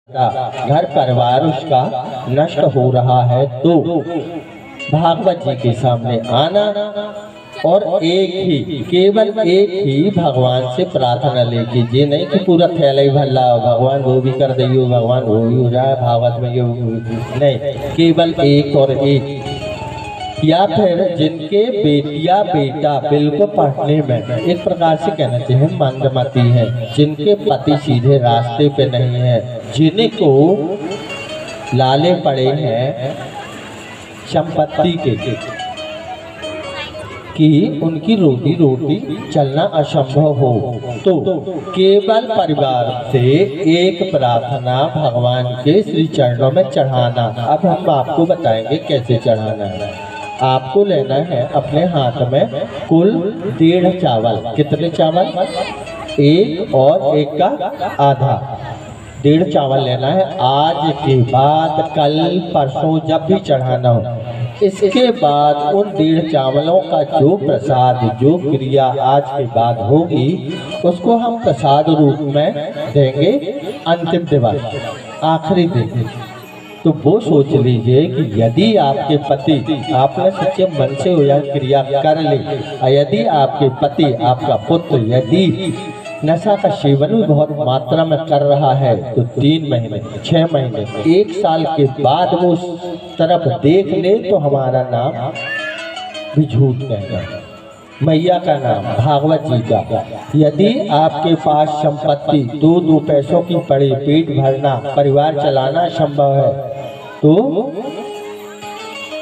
घर परिवार उसका नष्ट हो रहा है, तो भागवत जी के सामने आना और केवल एक ही भगवान से प्रार्थना लेके, ये नहीं कि पूरा थैला ही भल्ला भगवान वो भी कर दियो, भगवान वो भी हो जाए, भागवत में ये नहीं, केवल एक और एक। या फिर जिनके बेटिया बेटा बिल्कुल पढ़ने में एक प्रकार से कहना चाहिए मंदमती है, जिनके पति सीधे रास्ते पे नहीं है, जिनको लाले पड़े हैं संपत्ति के कि उनकी रोटी चलना असंभव हो, तो केवल परिवार से एक प्रार्थना भगवान के श्री चरणों में चढ़ाना। अब हम आपको बताएंगे कैसे चढ़ाना है। आपको लेना है अपने हाथ में कुल 1.5 चावल। कितने चावल? एक और एक का आधा, 1.5 चावल लेना है। आज के बाद कल परसों जब भी चढ़ाना हो, इसके बाद उन 1.5 चावलों का जो प्रसाद, जो क्रिया आज के बाद होगी, उसको हम प्रसाद रूप में देंगे अंतिम दिवस, आखिरी दिन। तो वो सोच लीजिए कि यदि आपके पति, आपने सच्चे मन से यह क्रिया कर ली, यदि आपके पति, आपका पुत्र यदि नशा का सेवन भी बहुत मात्रा में कर रहा है, तो 3 महीने, 6 महीने, 1 साल के बाद वो उस तरफ देख ले, तो हमारा नाम भी झूठ कहेगा, मैया का नाम, भागवत जी का। यदि आपके पास संपत्ति 2 पैसों की पड़ी, पेट भरना, परिवार चलाना संभव है, तो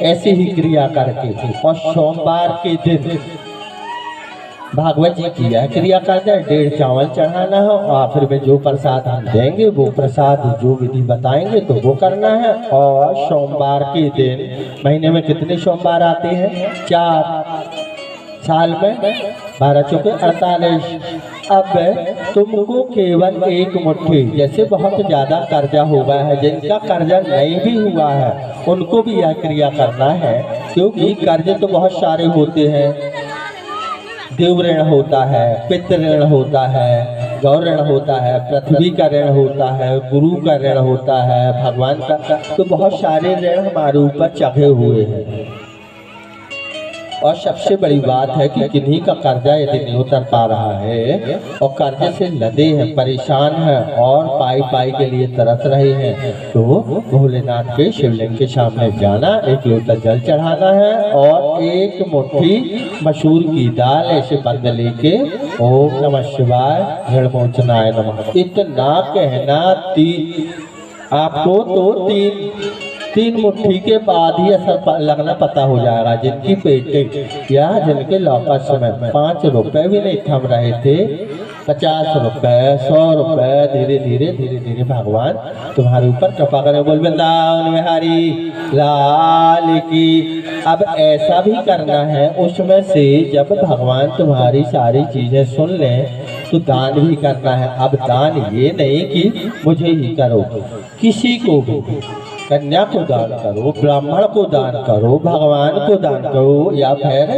ऐसी ही क्रिया करके और सोमवार के दिन भागवत जी की यह क्रिया करते हैं, 1.5 चावल चढ़ाना है, और आखिर में जो प्रसाद हम देंगे, वो प्रसाद जो विधि बताएंगे तो वो करना है। और सोमवार के दिन, महीने में कितने सोमवार आते हैं? 4, साल में 12 चौके 48। अब तुमको केवल 1 मुट्ठी, जैसे बहुत ज़्यादा कर्जा हुआ है, जिनका कर्जा नहीं भी हुआ है उनको भी यह क्रिया करना है, क्योंकि कर्ज तो बहुत सारे होते हैं। देव ऋण होता है, पितृ ऋण होता है, गौ ऋण होता है, पृथ्वी का ऋण होता है, गुरु का ऋण होता है, भगवान का, तो बहुत सारे ऋण हमारे ऊपर चढ़े हुए हैं। और सबसे बड़ी बात है कि किन्हीं का कर्जा यदि नहीं उतर पा रहा है और कर्जे से लदे हैं, परेशान हैं और पाई के लिए तरस रहे हैं, तो भोलेनाथ के शिवलिंग के सामने जाना, 1 लोटा जल चढ़ाना है और 1 मुट्ठी मसूर की दाल ऐसे बंद लेके ओम नमः शिवाय ऋणमोचनाय नमः इतना कहना। आपको तो 3 मुट्ठी के बाद ही असर लगना पता हो जाएगा। जिनकी पेटे या जिनके लॉकर्स में 5 रुपए भी नहीं थम रहे थे, 50 रुपए, 100 रुपए, धीरे धीरे भगवान तुम्हारे ऊपर कृपा करें। बोल वृंदावन बिहारी लाल की। अब ऐसा भी करना है, उसमें से जब भगवान तुम्हारी सारी चीजें सुन लें तो दान भी करना है। अब दान ये नहीं कि मुझे ही करो, किसी को भी, कन्या को दान करो, ब्राह्मण को दान करो, भगवान को दान करो, या फिर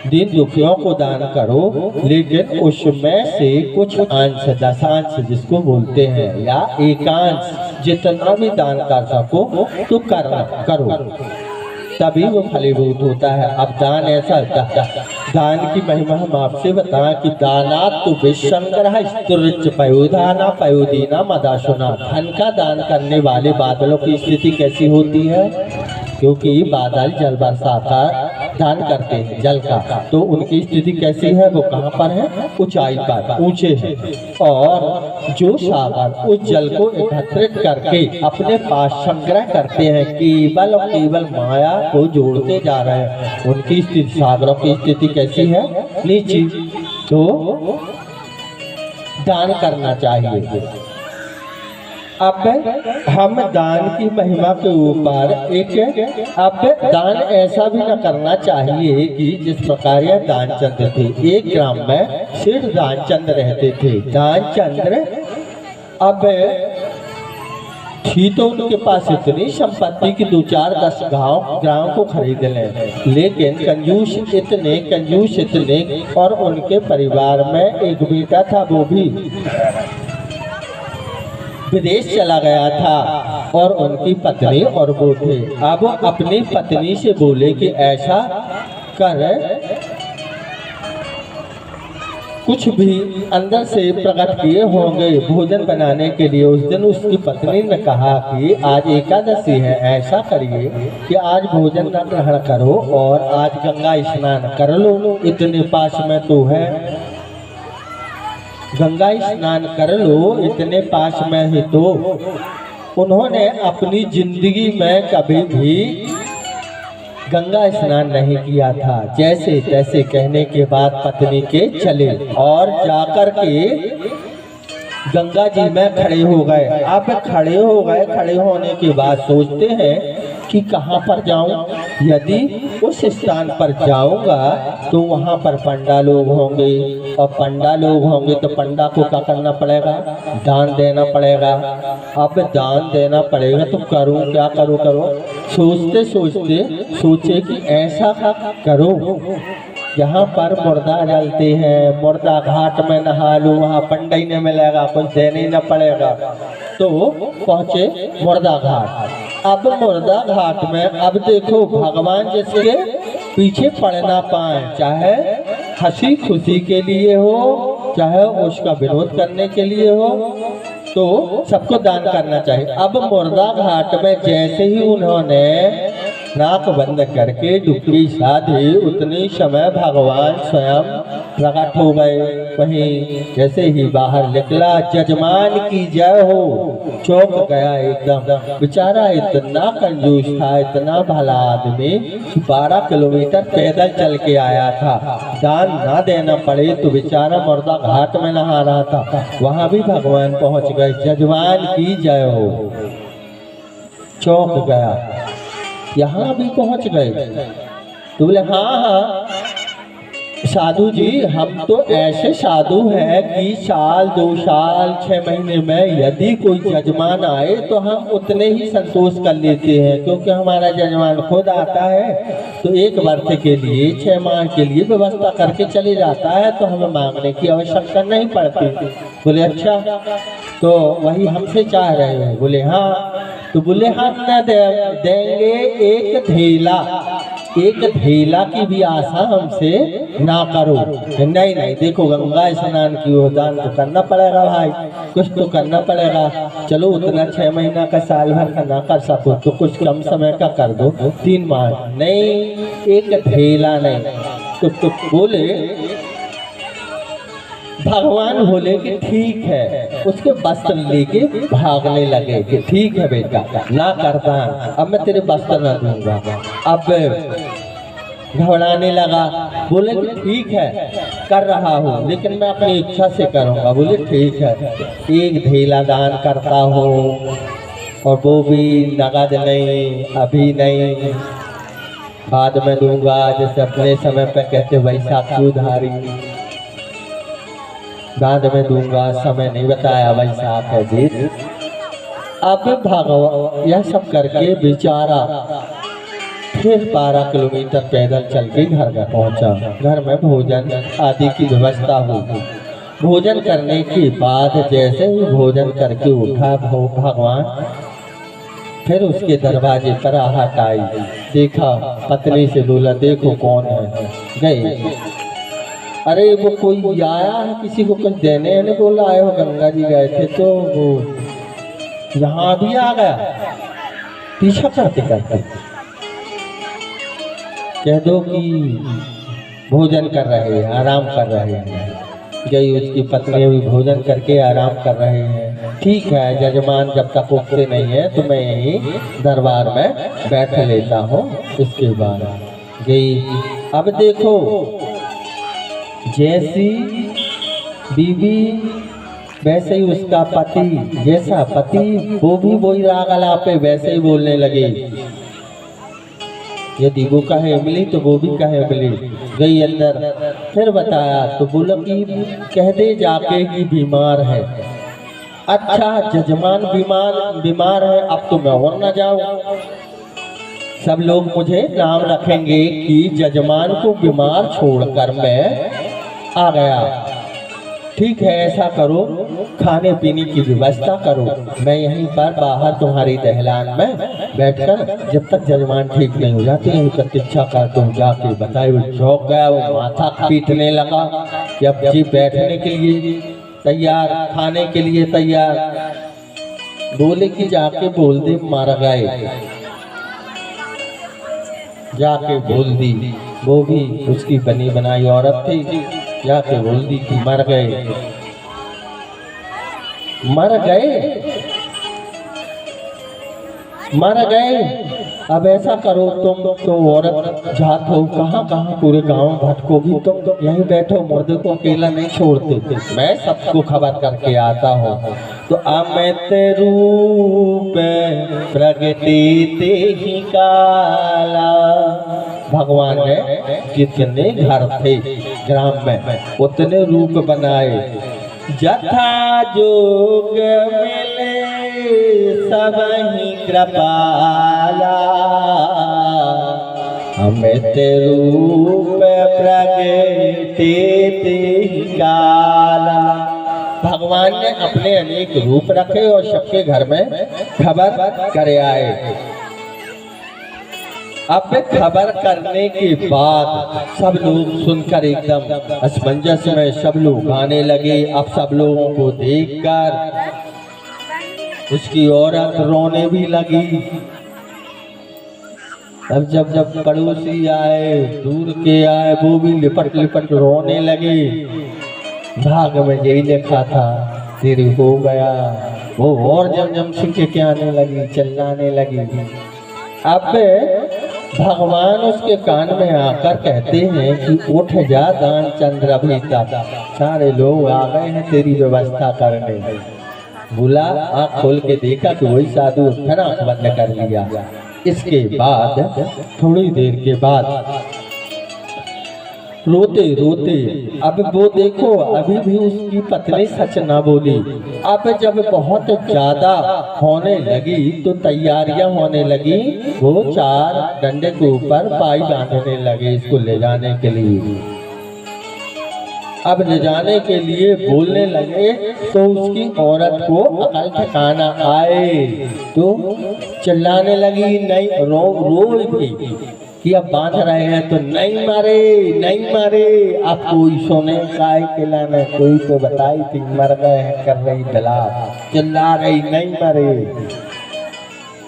दीन दुखियों को दान करो, लेकिन उसमें से कुछ अंश, दशांश जिसको बोलते हैं, या एकांश, जितना भी दान कर सको तो करो, तभी वो फलीभूत होता है। अब दान ऐसा, दान की महिमा हम आपसे बताएं कि दानात तो विश्वंकर स्तुरिच पयोदाना पयोदीना मदासुना। धन का दान करने वाले बादलों की स्थिति कैसी होती है? क्योंकि बादल जल वर्षा का दान करते हैं, जल का, तो उनकी स्थिति कैसी है? वो कहाँ पर है? ऊंचाई पर, ऊंचे हैं। और जो सागर उस जल को एकत्रित करके अपने पास संग्रह करते हैं, केवल और केवल माया को जोड़ते जा रहे हैं, उनकी स्थिति, सागरों की स्थिति कैसी है? नीचे। तो दान करना चाहिए। अब हम दान की महिमा के ऊपर अब दान ऐसा भी न करना चाहिए कि जिस प्रकार यह दानचंद्र थे, 1 ग्राम में सिर्फ दानचंद्र रहते थे। दानचंद्र अब थी तो उनके पास इतनी संपत्ति की 2-4-10 गांव को खरीद लें, लेकिन कंजूस इतने, और उनके परिवार में एक बेटा था, वो भी विदेश चला गया था और उनकी पत्नी और वो थे। अब अपनी पत्नी से बोले कि ऐसा कर, कुछ भी अंदर से प्रकट किए होंगे भोजन बनाने के लिए। उस दिन उसकी पत्नी ने कहा कि आज एकादशी है, ऐसा करिए कि आज भोजन न ग्रहण करो और आज गंगा स्नान कर लो, इतने पास में तो है, गंगा स्नान कर लो, इतने पास में ही तो। उन्होंने अपनी जिंदगी में कभी भी गंगा स्नान नहीं किया था। जैसे तैसे कहने के बाद पत्नी के चले और जाकर के गंगा जी में खड़े हो गए। अब खड़े हो गए, खड़े होने के बाद सोचते हैं कि कहाँ पर जाऊं। यदि उस स्थान पर जाऊंगा तो वहाँ पर पंडा लोग होंगे और पंडा लोग होंगे तो पंडा को क्या करना पड़ेगा, दान देना पड़ेगा। अब दान देना पड़ेगा तो करूं क्या, करूं। सोचते सोचते सोचे कि ऐसा करो, यहाँ पर मुर्दा जलते हैं, मुर्दा घाट में नहा लो, वहाँ पंडा ही नहीं मिलेगा, कुछ देने न पड़ेगा। तो पहुँचे मुर्दा घाट। अब मुर्दा घाट में अब देखो भगवान जिसके पीछे पड़ ना पाए, चाहे हंसी खुशी के लिए हो, चाहे उसका विरोध करने के लिए हो, तो सबको दान करना चाहिए। अब मुर्दा घाट में जैसे ही उन्होंने नाक बंद करके डुबकी साधी, उतनी समय भगवान स्वयं प्रकट हो गए। वहीं जैसे ही बाहर निकला, जजमान की जय हो, चौंक गया एकदम। बेचारा इतना कंजूस था, इतना भला आदमी, 12 किलोमीटर पैदल चल के आया था, दान ना देना पड़े तो बेचारा मुर्दा घाट में नहा रहा था, वहां भी भगवान पहुंच गए। जजमान की जय हो, चौंक गया, यहाँ भी पहुंच गए। तो बोले हाँ साधु जी, हम तो ऐसे साधु हैं कि साल 2 साल 6 महीने में यदि कोई जजमान आए तो हम उतने ही संतोष कर लेते हैं, क्योंकि हमारा जजमान खुद आता है तो एक वर्ष के लिए 6 माह के लिए व्यवस्था करके चले जाता है, तो हमें मांगने की आवश्यकता नहीं पड़ती। बोले अच्छा, तो वही हमसे चाह रहे हैं। बोले हाँ। तो बोले हम न देंगे एक धेला की भी आशा हमसे ना करो। नहीं, देखो गंगा स्नान की वो दान तो करना पड़ेगा भाई, कुछ तो करना पड़ेगा। चलो उतना 6 महीना का साल भर का ना कर सको तो कुछ कम समय का कर दो, 3 माह नहीं, एक धेला नहीं। तो बोले भगवान बोले कि ठीक है, उसके वस्त्र लेके भागने लगे कि ठीक है बेटा ना करता, अब मैं तेरे वस्त्र न दूंगा। अब घबराने लगा, बोले कि ठीक है कर रहा हूँ, लेकिन मैं अपनी इच्छा से करूँगा। बोले ठीक है, एक धेला दान करता हूँ और वो भी नगद नहीं, अभी नहीं, बाद में दूंगा, जैसे अपने समय पे कहते वैशाख की उधारी, बाद में दूंगा, समय नहीं बताया, वैशाख है जी। अब भगवान यह सब करके बेचारा फिर 12 किलोमीटर पैदल चल के घर में पहुंचा। घर में भोजन आदि की व्यवस्था हुई। भोजन करने के बाद जैसे ही भोजन करके उठा भगवान, फिर उसके दरवाजे पर आहट आई। देखा, पत्नी से बोला देखो कौन है। गई, अरे वो कोई आया है, किसी को कुछ देने ने बोला आए हो, गंगा जी गए थे तो वो यहाँ भी आ गया। पीछा करते करते कह दो कि भोजन कर रहे हैं, आराम कर रहे हैं। गई, उसकी पत्नी भी भोजन करके आराम कर रहे हैं। ठीक है, जजमान जब तक उठते नहीं है तो मैं यहीं दरबार में बैठ लेता हूँ। इसके बाद गई। अब देखो, जैसी बीवी वैसे ही उसका पति, जैसा पति वो भी वही राग अलापे वैसे ही बोलने लगे। यदि वो कहे मिली तो वो भी कहे मिली। गई अंदर, फिर बताया तो बोला कि कह दे जाके कि बीमार है। अच्छा, जजमान बीमार है, अब तो मैं और न जाऊं। सब लोग मुझे नाम रखेंगे कि जजमान को बीमार छोड़कर मैं आ गया। ठीक है, ऐसा करो, खाने पीने की व्यवस्था करो, मैं यहीं पर बाहर तुम्हारी दहलान में बैठकर जब तक जजमान ठीक नहीं हो जाते यहीं प्रतीक्षा कर तुम जाके बताए। वो चौंक गया, वो माथा पीटने लगा कि अब जी बैठने के लिए तैयार, खाने के लिए तैयार। बोले कि जाके बोल दे मर गए, जाके बोल दी। वो भी उसकी बनी बनाई औरत थी, जाके बोल दी कि मर गए, मर गए, मर गए। अब ऐसा करो, तुम तो औरत जात हो, कहाँ कहाँ पूरे गांव भटकोगी, तुम तो यहीं बैठो, मुर्दे को अकेला नहीं छोड़ते, मैं सबको खबर करके आता हूँ। तो अमित रूप प्रगति ते ही काला, भगवान ने जितने घर थे ग्राम में उतने रूप बनाए, जथा जोग मिले सबहि कृपाला, अमित रूप प्रगटे ते काला। भगवान ने अपने अनेक रूप रखे और सबके घर में खबर करे आए। अब खबर करने के बाद सब लोग सुनकर एकदम असमंजस में सब लोग गाने लगे। अब सब लोगों को देखकर उसकी औरत रोने भी लगी। अब जब जब पड़ोसी आए, दूर के आए, वो भी लिपट लिपट रोने लगे। भाग में यही लिखा था, तेरी हो गया। वो और जम सीखे के आने लगी, चिल्लाने लगी। अब भगवान उसके कान में आकर कहते हैं कि उठ जा दान चंद्र भीता, सारे लोग आ गए हैं तेरी व्यवस्था करने। बोला, आँख खोल के देखा कि वही साधु फिर आँख बंद कर लिया। इसके बाद थोड़ी देर के बाद रोते रोते, अब वो देखो अभी भी उसकी पत्नी सच ना बोली। अब जब बहुत ज्यादा होने लगी तो तैयारियां होने लगी। वो चार डंडे के ऊपर पाई बांधने लगे इसको ले जाने के लिए। अब ले जाने के लिए बोलने लगे तो उसकी औरत को अकल ठिकाना आए तो चिल्लाने लगी, नहीं रो भी कि अब बांध रहे हैं तो नहीं मारे, नहीं मारे। अब कोई सोने काय खिलाने, कोई तो बताई थी मर गए हैं कर रही दला, चिल्ला रही नहीं मरे,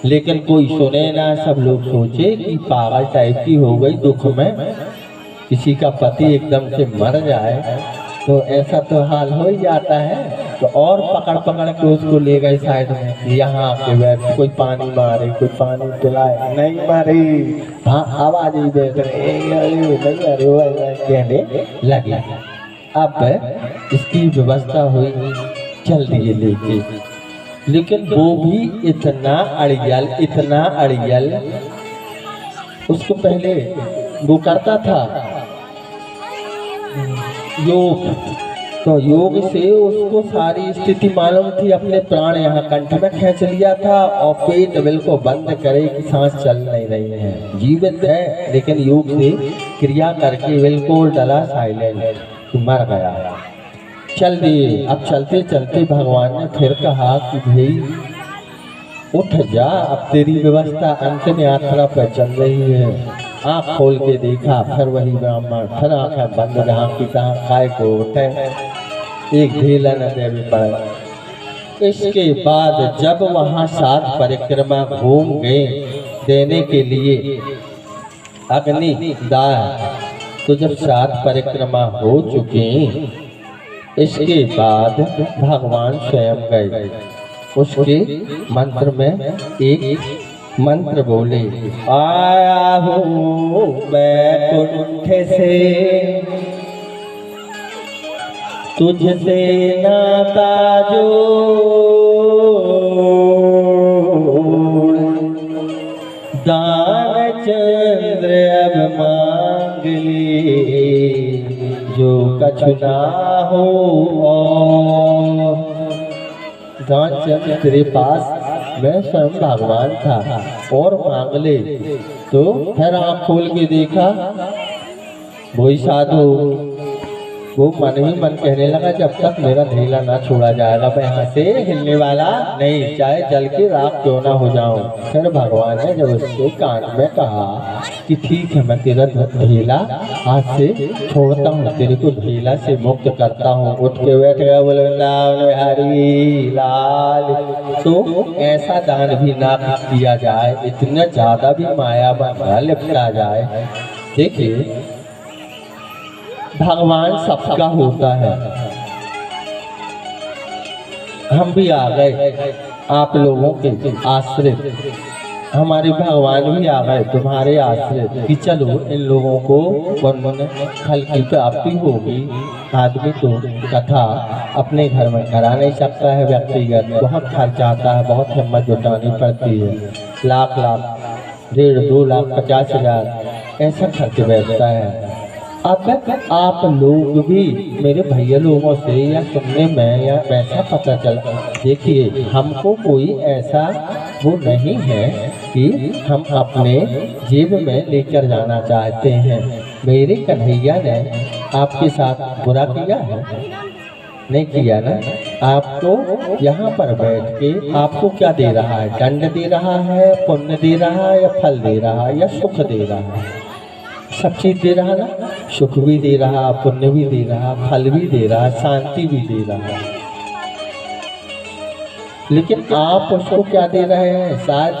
लेकिन कोई सुने ना। सब लोग सोचे कि पागल टाइप की हो गई, दुख में किसी का पति एकदम से मर जाए तो ऐसा तो हाल हो ही जाता है। तो और पकड़ पकड़ के उसको ले गए साइड में, यहाँ के बैठ, कोई पानी मारे, कोई पानी पिलाए, नहीं मारे। हाँ आवाज ही बैठ रहे कहने लगे। अब इसकी व्यवस्था हुई, चल दिए लेके, लेकिन वो भी इतना अड़ियल, इतना अड़ियल। उसको पहले वो करता था योग, तो योग से उसको सारी स्थिति मालूम थी। अपने प्राण यहाँ कंठ में खींच लिया था और पेट बिल्कुल बंद करे कि सांस चल नहीं रही है, जीवित है लेकिन योग से क्रिया करके बिल्कुल डला साइलेंट, मर गया। चल दिए। अब चलते चलते भगवान ने फिर कहा कि भाई उठ जा, अब तेरी व्यवस्था अंतिम यात्रा पर चल रही है। आँख खोल के देखा, फिर वही ब्राह्मण, फिर आँखें बंद, जहाँ की तहाँ काय को उठे, एक ढीला न देवी पड़े। इसके बाद जब वहाँ 7 परिक्रमा घूम गए देने के लिए अग्नि दाह, तो जब 7 परिक्रमा हो चुकी, इसके बाद भगवान स्वयं गए। उसके मंत्र में एक मंत्र बोले, आया हूँ बैकुंठ से तुझसे नाता जोड़, दान चंद्र अब मांग ले जो कछु ना हो। दान चंद्र तेरे पास मैं स्वयं भगवान था और मांग ले। तो फिर आँख खोल के देखा, वही साधु वो मन ही मन कहने लगा जब तक मेरा ढेला ना छोड़ा जाएगा मैं यहाँ से हिलने वाला नहीं, चाहे जल की राख क्यों ना हो जाऊं। फिर भगवान ने जब उसके कान में कहा कि ठीक है मैं तेरा ढेला आज से छोड़ता हूँ, तेरे को ढेला से मुक्त करता हूँ। उठ के बैठ गया बोले वृंदावन बिहारी लाल। तो ऐसा दान भी ना किया जाए, इतना ज्यादा भी माया बना लिपटा जाए। देखिए भगवान सबका होता है, हम भी आ गए आप लोगों के आश्रित, हमारे भगवान भी आ गए तुम्हारे आश्रित कि चलो इन लोगों को फल की प्राप्ति होगी। आदमी तो कथा अपने घर में करा नहीं सकता है, व्यक्तिगत बहुत खर्च आता है, बहुत हिम्मत जुटानी पड़ती है, लाख लाख 1.5 2 लाख 50,000 ऐसा खर्च बैठता है। अब आप लोग भी मेरे भैया लोगों से या सुनने में या वैसा पता चला, देखिए हमको कोई ऐसा वो नहीं है कि हम अपने जेब में लेकर जाना चाहते हैं। मेरे कन्हैया ने आपके साथ बुरा किया है? नहीं किया ना। आपको यहाँ पर बैठ के आपको क्या दे रहा है? दंड दे रहा है, पुण्य दे रहा है, या फल दे रहा है, या सुख दे रहा है? सब चीज दे रहा ना, सुख भी दे रहा, पुण्य भी दे रहा, फल भी दे रहा, शांति भी दे रहा। लेकिन आप उसको क्या दे रहे हैं? शायद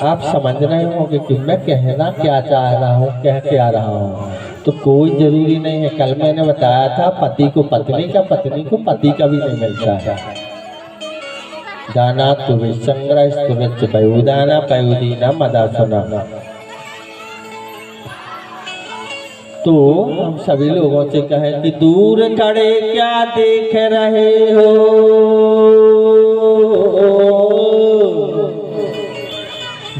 आप समझ रहे होंगे कि मैं कहना क्या चाह रहा हूँ, कह क्या रहा हूँ। तो कोई जरूरी नहीं है। कल मैंने बताया था पति को पत्नी का, पत्नी को पति का भी नहीं मिलता है। दाना तुवे संग्रह स्तुवच पयुदाना पयुदीना मदा सुना। तो हम सभी लोगों से कहें कि दूर खड़े क्या देख रहे हो,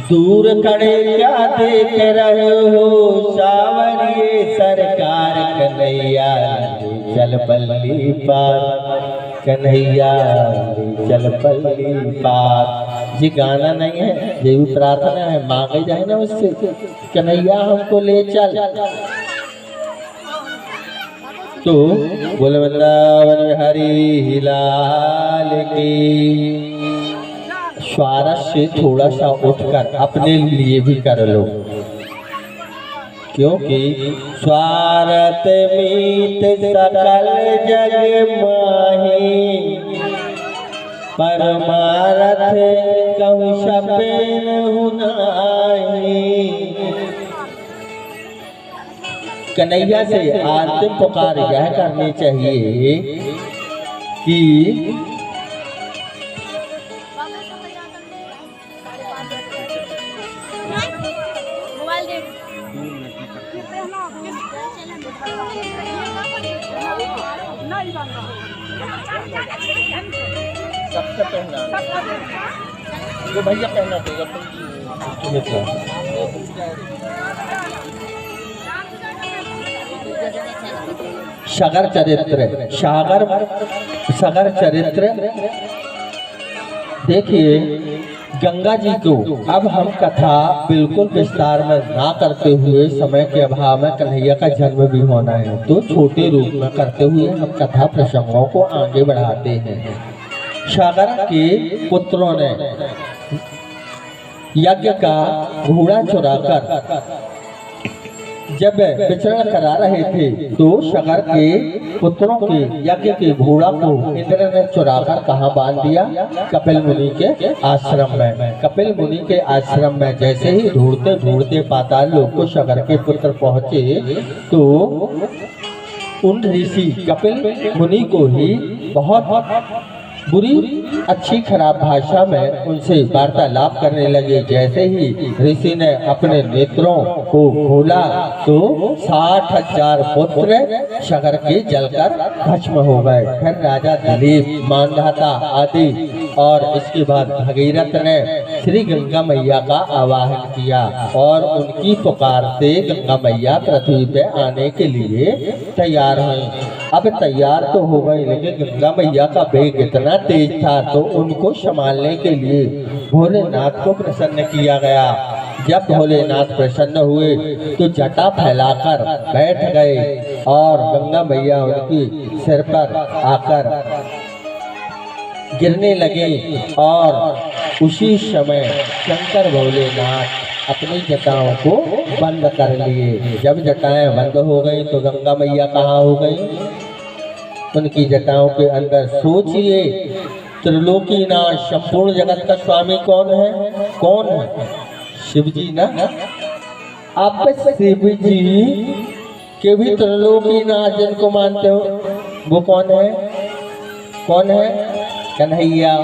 दूर खड़े क्या देख रहे हो, सावरिये सरकार कन्हैया चल पल्ली पार, कन्हैया चल पल्ली पार। ये गाना नहीं है, ये भी प्रार्थना है, मांगे जाए ना उससे, कन्हैया हमको ले चल। तो बोले वृंदावन बिहारी लाल की। स्वारस से थोड़ा सा उठकर अपने लिए भी कर लो, क्योंकि स्वार्थ मीत सकल जग माही, परमारथ कहूँ शपेन हुनाही। कन्हैया से अंतिम पुकार यह करनी चाहिए कि सबसे पहला जो भैया कहना चाहिए सागर चरित्र, सागर चरित्र। देखिए गंगा जी को अब हम कथा बिल्कुल विस्तार में ना करते हुए, समय के अभाव में कन्हैया का जन्म भी होना है तो छोटे रूप में करते हुए हम कथा प्रसंगों को आगे बढ़ाते हैं। सागर के पुत्रों ने यज्ञ का घोड़ा चुराकर जब विचरण करा रहे थे तो सागर के पुत्रों के यज्ञ के घोड़ा को इंद्र ने चुराकर कहाँ बांध दिया? कपिल मुनि के आश्रम में। कपिल मुनि के आश्रम में जैसे ही ढूंढते ढूंढते पाताल लोक को सागर के पुत्र पहुँचे तो उन ऋषि कपिल मुनि को ही बहुत बुरी अच्छी खराब भाषा में उनसे वार्तालाप करने लगे। जैसे ही ऋषि ने अपने नेत्रों को खोला तो 60,000 पुत्र सागर के जलकर भस्म हो गए। फिर राजा दिलीप, मानधाता आदि और इसके बाद भगीरथ ने श्री गंगा मैया का आवाहन किया और उनकी पुकार से गंगा मैया पृथ्वी पे आने के लिए तैयार हुई। अब तैयार तो हो गई, लेकिन गंगा मैया का वेग इतना तेज था तो उनको संभालने के लिए भोलेनाथ को प्रसन्न किया गया। जब भोलेनाथ प्रसन्न हुए तो जटा फैलाकर बैठ गए और गंगा मैया उनकी सिर पर आकर गिरने लगे और उसी समय शंकर भोलेनाथ अपनी जटाओं को बंद कर लिए। जब जटाएं बंद हो गई तो गंगा मैया कहाँ हो गई? उनकी जटाओं के अंदर। सोचिए, त्रिलोकीनाथ संपूर्ण जगत का स्वामी कौन है? कौन है? शिव जी ना। आप शिव जी के भी त्रिलोकीनाथ जिनको मानते हो वो कौन है? कौन है? कन्हैया।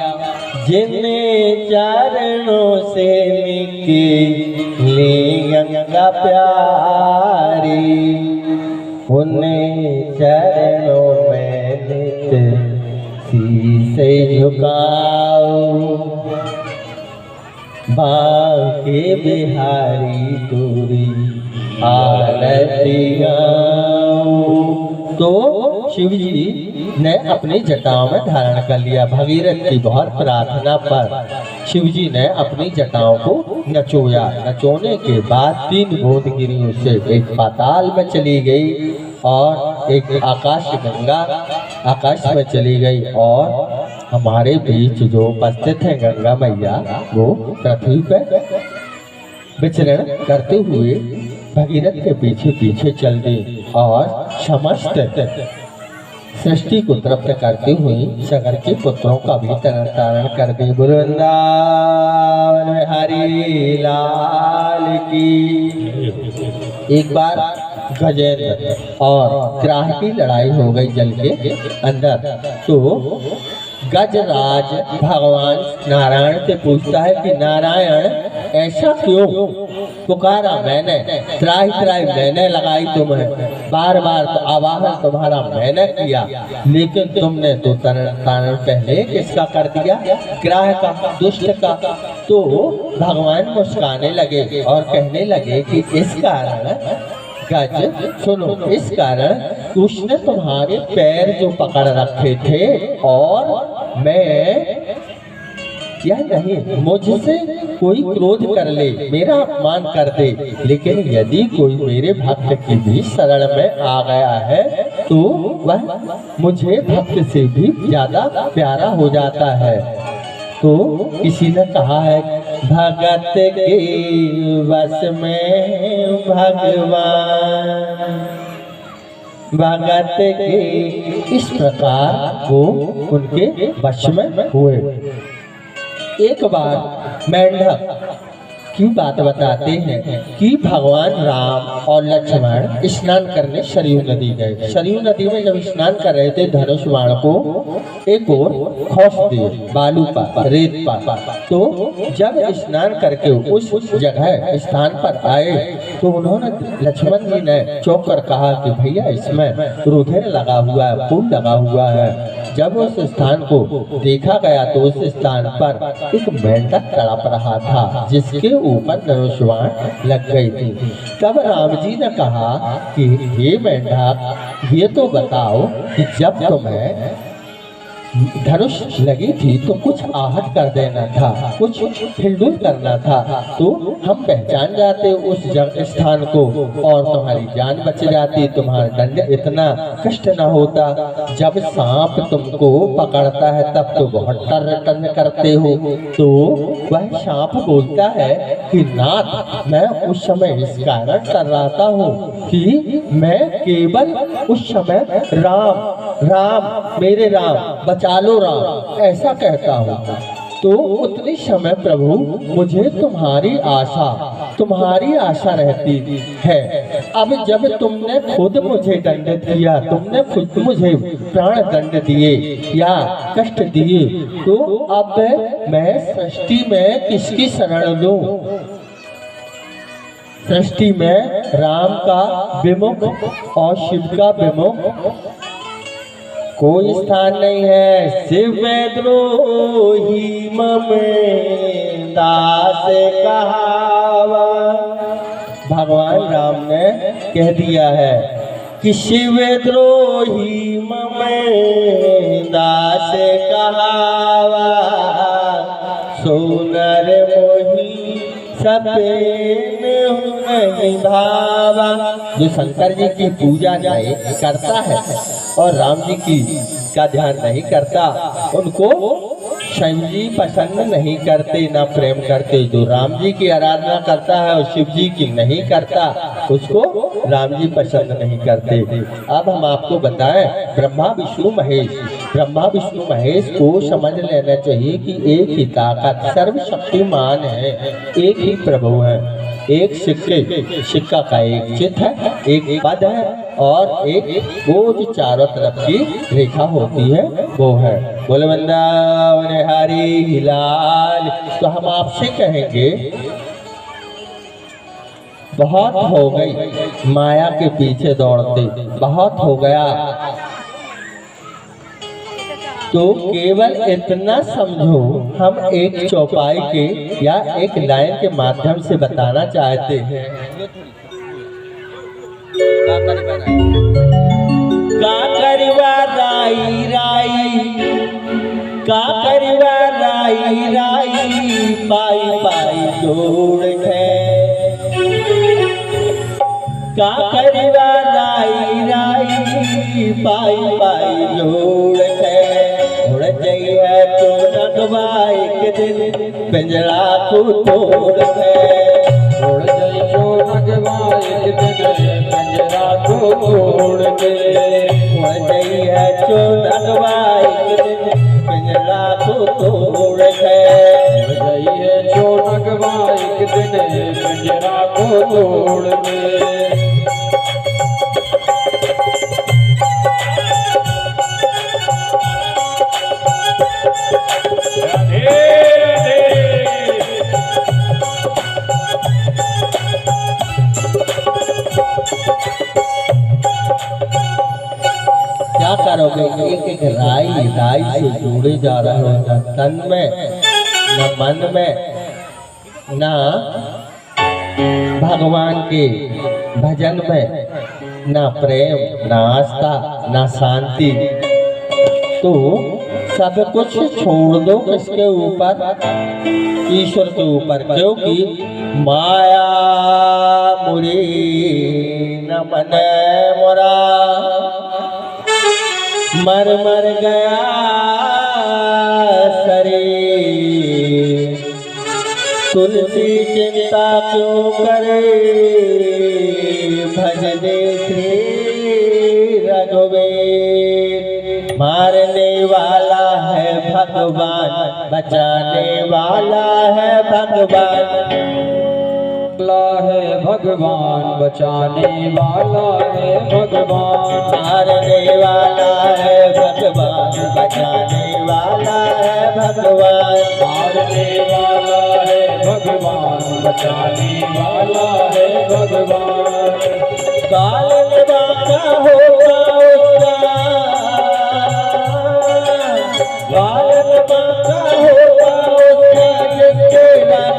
जिन्ने चरणों से निकली गंगा प्यारी, उन्हें चरणों में नित शीसे झुकाओ, बांके बिहारी तुरी आरती गाओ। तो शिव जी ने अपनी जटाओं में धारण कर लिया। भगीरथ की बहुत प्रार्थना पर शिव जी ने अपनी जटाओं को नचोया। नचोने के बाद 3 बूंद गिरी उससे, एक पाताल में चली गई और एक आकाश गंगा आकाश में चली गई और हमारे बीच जो उपस्थित है गंगा मैया वो पृथ्वी पर विचरण करते हुए भगीरथ के पीछे पीछे चल गई और समस्त सृष्टि को तृप्त करते हुए सगर के पुत्रों का भी तारण कर दी। वृंदावन हरि लाल की। एक बार गजेंद्र और ग्राह की लड़ाई हो गई जल के अंदर। तो गजराज भगवान नारायण से पूछता है कि नारायण ऐसा क्यों पुकारा मैंने? त्राही त्राही मैंने लगाई तुम्हें, बार बार तो आवाहन तुम्हारा मैंने किया, लेकिन तुमने तो तारण पहले किसका कर दिया? ग्राह का, दुष्ट का। तो भगवान मुस्काने लगे और कहने लगे कि इस कारण गज सुनो, इस कारण उसने तुम्हारे पैर जो पकड़ रखे थे और मैं यह नहीं, मुझसे कोई क्रोध कर ले, मेरा अपमान कर दे, लेकिन यदि कोई मेरे भक्त की भी शरण में आ गया है तो वह मुझे भक्त से भी ज्यादा प्यारा हो जाता है। तो किसी ने कहा है भगत के वश में भगवान, भगत के इस प्रकार वो उनके वश में हुए। एक बार मेंढक की बात बताते हैं कि भगवान राम और लक्ष्मण स्नान करने सरयू नदी गए। सरयू नदी में जब स्नान कर रहे थे धनुष बाण को एक और खोस दिए बालू पर, रेत पर। तो जब स्नान करके उस जगह स्थान पर आए तो उन्होंने लक्ष्मण जी ने चौंक कर कहा कि भैया इसमें रुधिर लगा हुआ है, खून लगा हुआ है। जब उस स्थान को देखा गया तो उस स्थान पर एक मेंढक तड़प रहा था जिसके ऊपर धनुष बाण लग गई थी। तब राम जी ने कहा कि हे मेंढक, ये तो बताओ कि जब तुम्हें धनुष लगी थी तो कुछ आहट कर देना था, कुछ हिलडुल करना था, तो हम पहचान जाते उस स्थान को और तुम्हारी जान बच जाती, तुम्हारा दंड इतना कष्ट न होता। जब सांप तुमको पकड़ता है तब तो बहुत टर करते हो। तो वह सांप बोलता है कि नाथ, मैं उस समय इस कारण टर्राता हूँ कि मैं केवल उस समय राम राम मेरे राम बचा लो राम ऐसा कहता हूँ। तो उतनी समय प्रभु मुझे तुम्हारी आशा रहती है। अब जब तुमने खुद मुझे दंडित किया, तुमने खुद मुझे प्राण दंड दिए या कष्ट दिए, तो अब मैं सृष्टि में किसकी शरण लूं? सृष्टि में राम का विमुख और शिव का विमुख कोई स्थान नहीं है। शिव द्रोही मम दास कहावा। भगवान राम ने कह दिया है कि शिव द्रोही मम दास कहावा, सोन नर मोही सपेन नहीं भावा। जो शंकर जी की पूजा नहीं करता है और राम जी की का ध्यान नहीं करता, उनको शैव जी पसंद नहीं करते, ना प्रेम करते। जो राम जी की आराधना करता है और शिव जी की नहीं करता, उसको राम जी पसंद नहीं करते। अब हम आपको बताएं, ब्रह्मा विष्णु महेश, ब्रह्मा विष्णु महेश को समझ लेना चाहिए कि एक ही ताकत सर्वशक्तिमान है, एक ही प्रभु है। एक सिक्का का एक चित्त है, एक पद है और एक वो जो चारों तरफ की रेखा होती है वो है। बोले वृंदावन हरि लाल। तो हम आपसे कहेंगे, बहुत हो गई माया के पीछे दौड़ते, बहुत हो गया। तो केवल इतना समझो, हम एक चौपाई के या एक लाइन के माध्यम से बताना चाहते हैं। का करवा राई राई, का करवा राई राई, पाई पाई जोड़ है। का करवा राई राई, पाई पाई जोड़ है। उड़ जाइए तो नगवा एक दिन पिंजरा को तोड़ है। उड़ जाइए तो नगवा एक दिन पिंजरा को तोड़ के। उड़ जाइए तो नगवा एक दिन पिंजरा को तोड़ है। उड़ जाइए तो नगवा एक दिन पिंजरा को तोड़ के। क्या करोगे? एक एक राई राई से जोड़े जा रहे हो, न तन में, न मन में, न भगवान के भजन में, न प्रेम, न आस्था, न शांति। तो सब कुछ छोड़ दो किसके ऊपर? ईश्वर के ऊपर। क्योंकि माया मुरी न मन मोरा, मर मर गया शरीर। तुलसी चिंता क्यों करे, भजने श्री रघुवीर। मारने वाला है भगवान, बचाने वाला है भगवान। है भगवान, बचाने वाला है भगवान। मारने वाला है भगवान, बचाने वाला है भगवान। मारने वाला है भगवान, बचाने वाला है भगवान। काल बाका होगा उसका, काल बाका होगा उसका, जिसके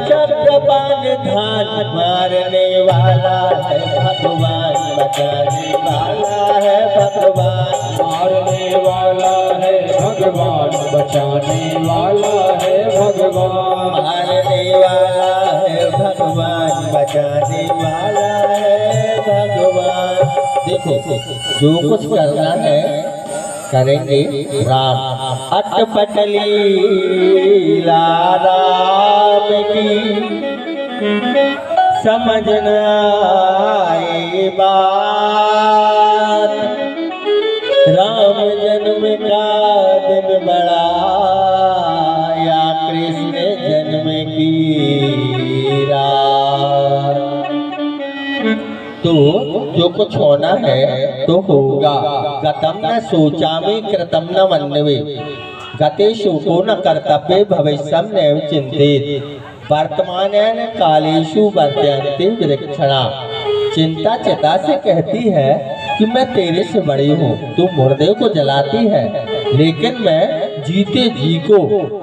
चक्रपाण धान। मारने वाला है भगवान, बचाने वाला है भगवान। मारने वाला है भगवान, बचाने वाला है भगवान। मारने वाला है भगवान, बचाने वाला है भगवान। देखो, जो कुछ करना है करेंगे राम। अटपटली राम की समझ न आए बात। राम जन्म का दिन बड़ा या कृष्ण जन्म की रात। तो जो कुछ होना है तो होगा। गतम न सोचामि कृतम न मन्यवे, गतेषु को न कर्तव्ये भविष्यं नैव चिंतेत। वर्तमानेन कालेषु वर्तन्ते विलक्षणा। चिंता चिता से कहती है कि मैं तेरे से बड़ी हूँ, तू मुर्दे को जलाती है, लेकिन मैं जीते जी को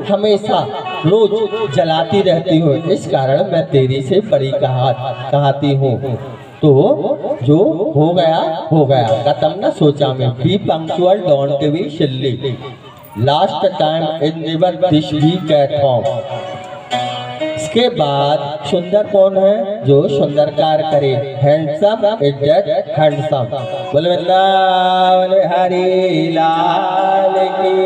हमेशा रोज जलाती रहती हूँ, इस कारण मैं तेरी से बड़ी कहती हूँ। तो जो हो गया हो गया। गतम न सोचा में। Be punctual, don't be silly. Last time in never this week at home. इसके बाद सुंदर कौन है? जो सुंदर कार्य करे। Handsome is that handsome. बोले वृंदावन हरि लाल की।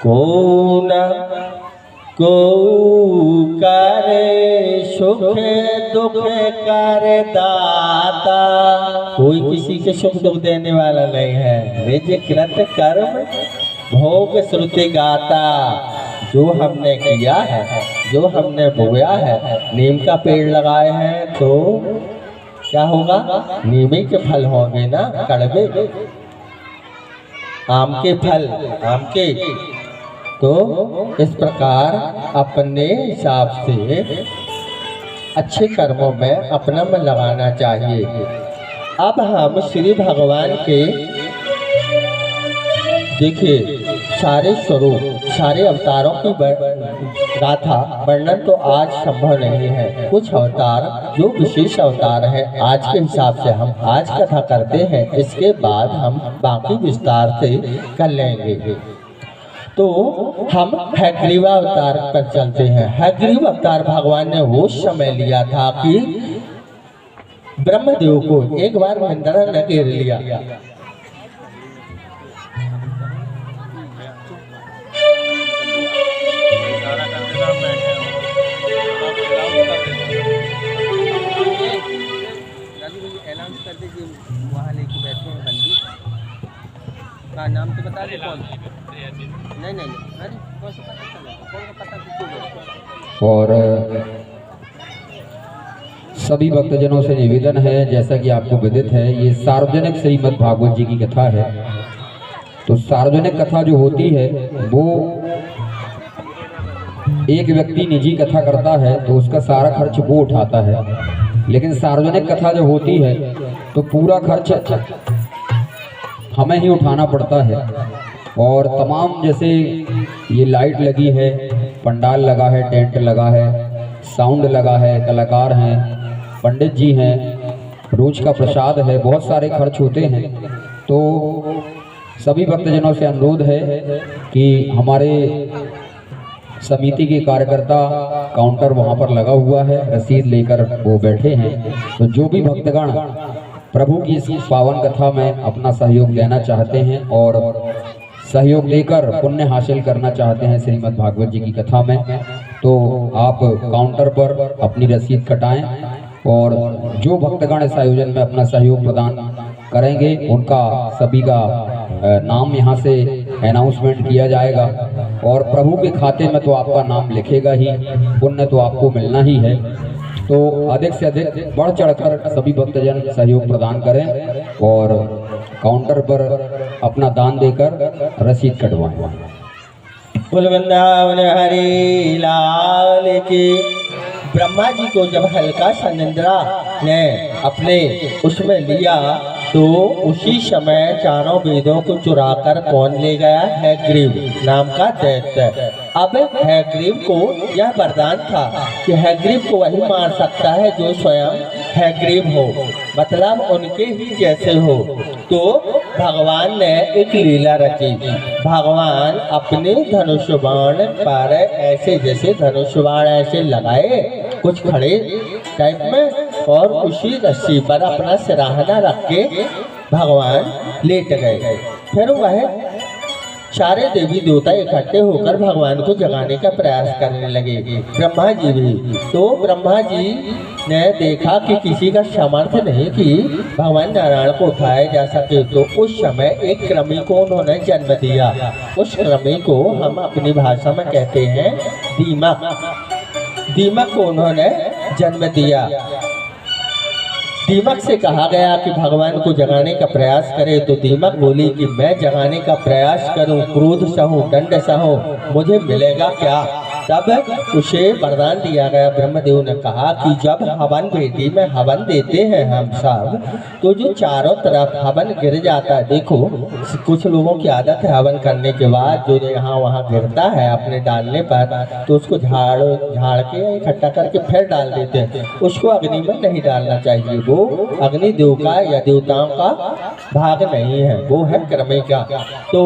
कौन को करे सुख दुख करे दाता। कोई किसी के सुख दुख देने वाला नहीं है। निज कृत कर्म भोग श्रुति गाता। जो हमने किया है, जो हमने बोया है, नीम का पेड़ लगाए हैं तो क्या होगा? नीम के फल होंगे ना, कड़वे। आम के फल, आम के। तो इस प्रकार अपने हिसाब से अच्छे कर्मों में अपना मन लगाना चाहिए। अब हम श्री भगवान के देखिए सारे स्वरूप, सारे अवतारों की गाथा वर्णन तो आज संभव नहीं है। कुछ अवतार जो विशेष अवतार है आज के हिसाब से हम आज कथा करते हैं, इसके बाद हम बाकी विस्तार से कर लेंगे। तो हम हयग्रीव अवतार पर चलते हैं। हयग्रीव अवतार भगवान ने वो समय लिया था कि ब्रह्मदेव को एक बार इंद्र ने घेर लिया। नाम तो बता दे कौन? नहीं और सभी भक्तजनों से निवेदन है, जैसा कि आपको विदित है, ये सार्वजनिक श्रीमद् भागवत जी की कथा है। तो सार्वजनिक कथा जो होती है वो एक व्यक्ति निजी कथा करता है तो उसका सारा खर्च वो उठाता है, लेकिन सार्वजनिक कथा जो होती है तो पूरा खर्च हमें ही उठाना पड़ता है। और तमाम जैसे ये लाइट लगी है, पंडाल लगा है, टेंट लगा है, साउंड लगा है, कलाकार हैं, पंडित जी हैं, रोज का प्रसाद है, बहुत सारे खर्च होते हैं। तो सभी भक्तजनों से अनुरोध है कि हमारे समिति के कार्यकर्ता काउंटर वहाँ पर लगा हुआ है, रसीद लेकर वो बैठे हैं। तो जो भी भक्तगण प्रभु की इस पावन कथा में अपना सहयोग देना चाहते हैं और सहयोग देकर पुण्य हासिल करना चाहते हैं श्रीमद् भागवत जी की कथा में, तो आप काउंटर पर अपनी रसीद कटाएं। और जो भक्तगण इस आयोजन में अपना सहयोग प्रदान करेंगे उनका सभी का नाम यहाँ से अनाउंसमेंट किया जाएगा। और प्रभु के खाते में तो आपका नाम लिखेगा ही, पुण्य तो आपको मिलना ही है। तो अधिक से अधिक बढ़ चढ़कर सभी भक्तजन सहयोग प्रदान करें और काउंटर पर अपना दान देकर रसीद कटवाएं। बोल वृंदावन हरि लाल की। ब्रह्मा जी को जब हल्का सा निंद्रा ने अपने उसमें लिया तो उसी समय चारों वेदों को चुराकर कौन ले गया? हयग्रीव नाम का दैत्य। अब हयग्रीव को यह वरदान था कि हयग्रीव को वही मार सकता है जो स्वयं हयग्रीव हो, मतलब उनके ही जैसे हो। तो भगवान ने एक लीला रची। भगवान अपने धनुष बाण पर ऐसे जैसे धनुष बाण ऐसे लगाए कुछ खड़े टाइप में, और उसी रस्सी पर अपना सिराहना रख के भगवान लेट गए। फिर वह सारे देवी देवता इकट्ठे होकर भगवान को जगाने का प्रयास करने लगे, ब्रह्मा जी भी। तो ब्रह्मा जी ने देखा कि किसी का सामर्थ्य नहीं कि भगवान नारायण को उठाया जा सके। तो उस समय एक कृमि को उन्होंने जन्म दिया। उस कृमि को हम अपनी भाषा में कहते हैं दीमक। दीमक को उन्होंने जन्म दिया। दीमक से कहा गया कि भगवान को जगाने का प्रयास करे, तो दीमक बोली कि मैं जगाने का प्रयास करूं, क्रोध सहूं, दंड सहूं, मुझे मिलेगा क्या? तब उसे वरदान दिया गया। ब्रह्मदेव ने कहा कि जब हवन भेटी में हवन देते हैं हम सब, तो जो चारों तरफ हवन गिर जाता है, देखो कुछ लोगों की आदत है हवन करने के बाद जो यहाँ वहाँ गिरता है अपने डालने पर, तो उसको झाड़ के इकट्ठा करके फिर डाल देते हैं। उसको अग्नि में नहीं डालना चाहिए, वो अग्निदेव का या देवताओं का भाग नहीं है, वो है क्रमिका। तो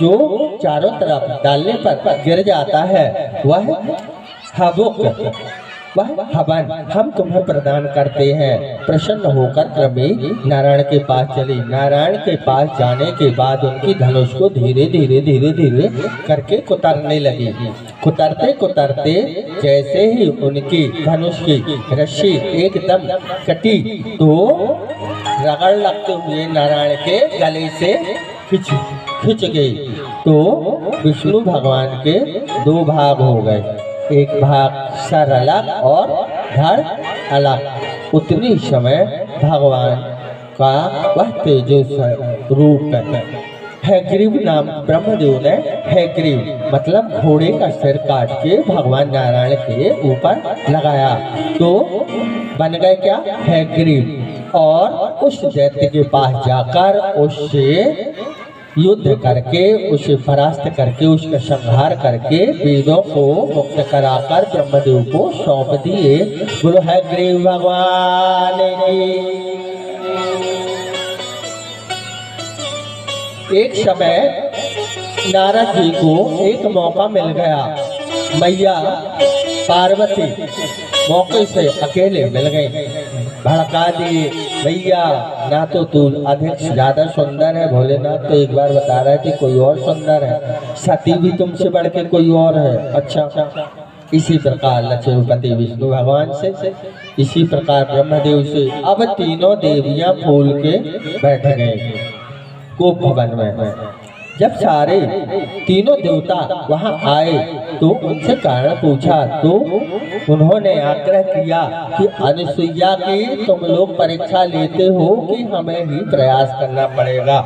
जो चारों तरफ डालने पर गिर जाता है वह हवुक, वह हवन हम तुम्हें प्रदान करते हैं। प्रसन्न होकर क्रमी नारायण के पास चली। नारायण के पास जाने के बाद उनकी धनुष को धीरे धीरे करके कुतरने लगी। कुतरते कुतरते जैसे ही उनकी धनुष की रस्सी एकदम कटी, तो रगड़ लगते हुए नारायण के गले से खिंच गई। तो विष्णु भगवान के दो भाग हो गए, एक भाग सर अलग और धड़ अलग। उतनी समय भगवान का वह तेजस रूप हैग्रीव नाम ब्रह्मदेव ने हैग्रीव मतलब घोड़े का सिर काट के भगवान नारायण के ऊपर लगाया, तो बन गए क्या हैग्रीव। और उस दैत्य के पास जाकर उससे युद्ध करके, उसे परास्त करके, उसका संहार करके वेदों को मुक्त कराकर ब्रह्मदेव को सौंप दिए। बोलो हैग्रीव भगवान की। एक समय नारद जी को एक मौका मिल गया। मैया पार्वती मौके से अकेले मिल गई, भड़का दिए। भैया ना तो तू अधिक ज्यादा सुंदर है, भोलेनाथ तो एक बार बता रहा है कि कोई और सुंदर है, सती भी तुमसे बढ़ के कोई और है। अच्छा, इसी प्रकार लक्ष्मीपति विष्णु भगवान से, इसी प्रकार ब्रह्मदेव से। अब तीनों देवियां फूल के बैठ गए गोप भवन में। जब सारे तीनों देवता वहां आए तो उनसे कारण पूछा, तो उन्होंने आग्रह किया कि अनुसुईया की तुम लोग परीक्षा लेते हो कि हमें ही प्रयास करना पड़ेगा।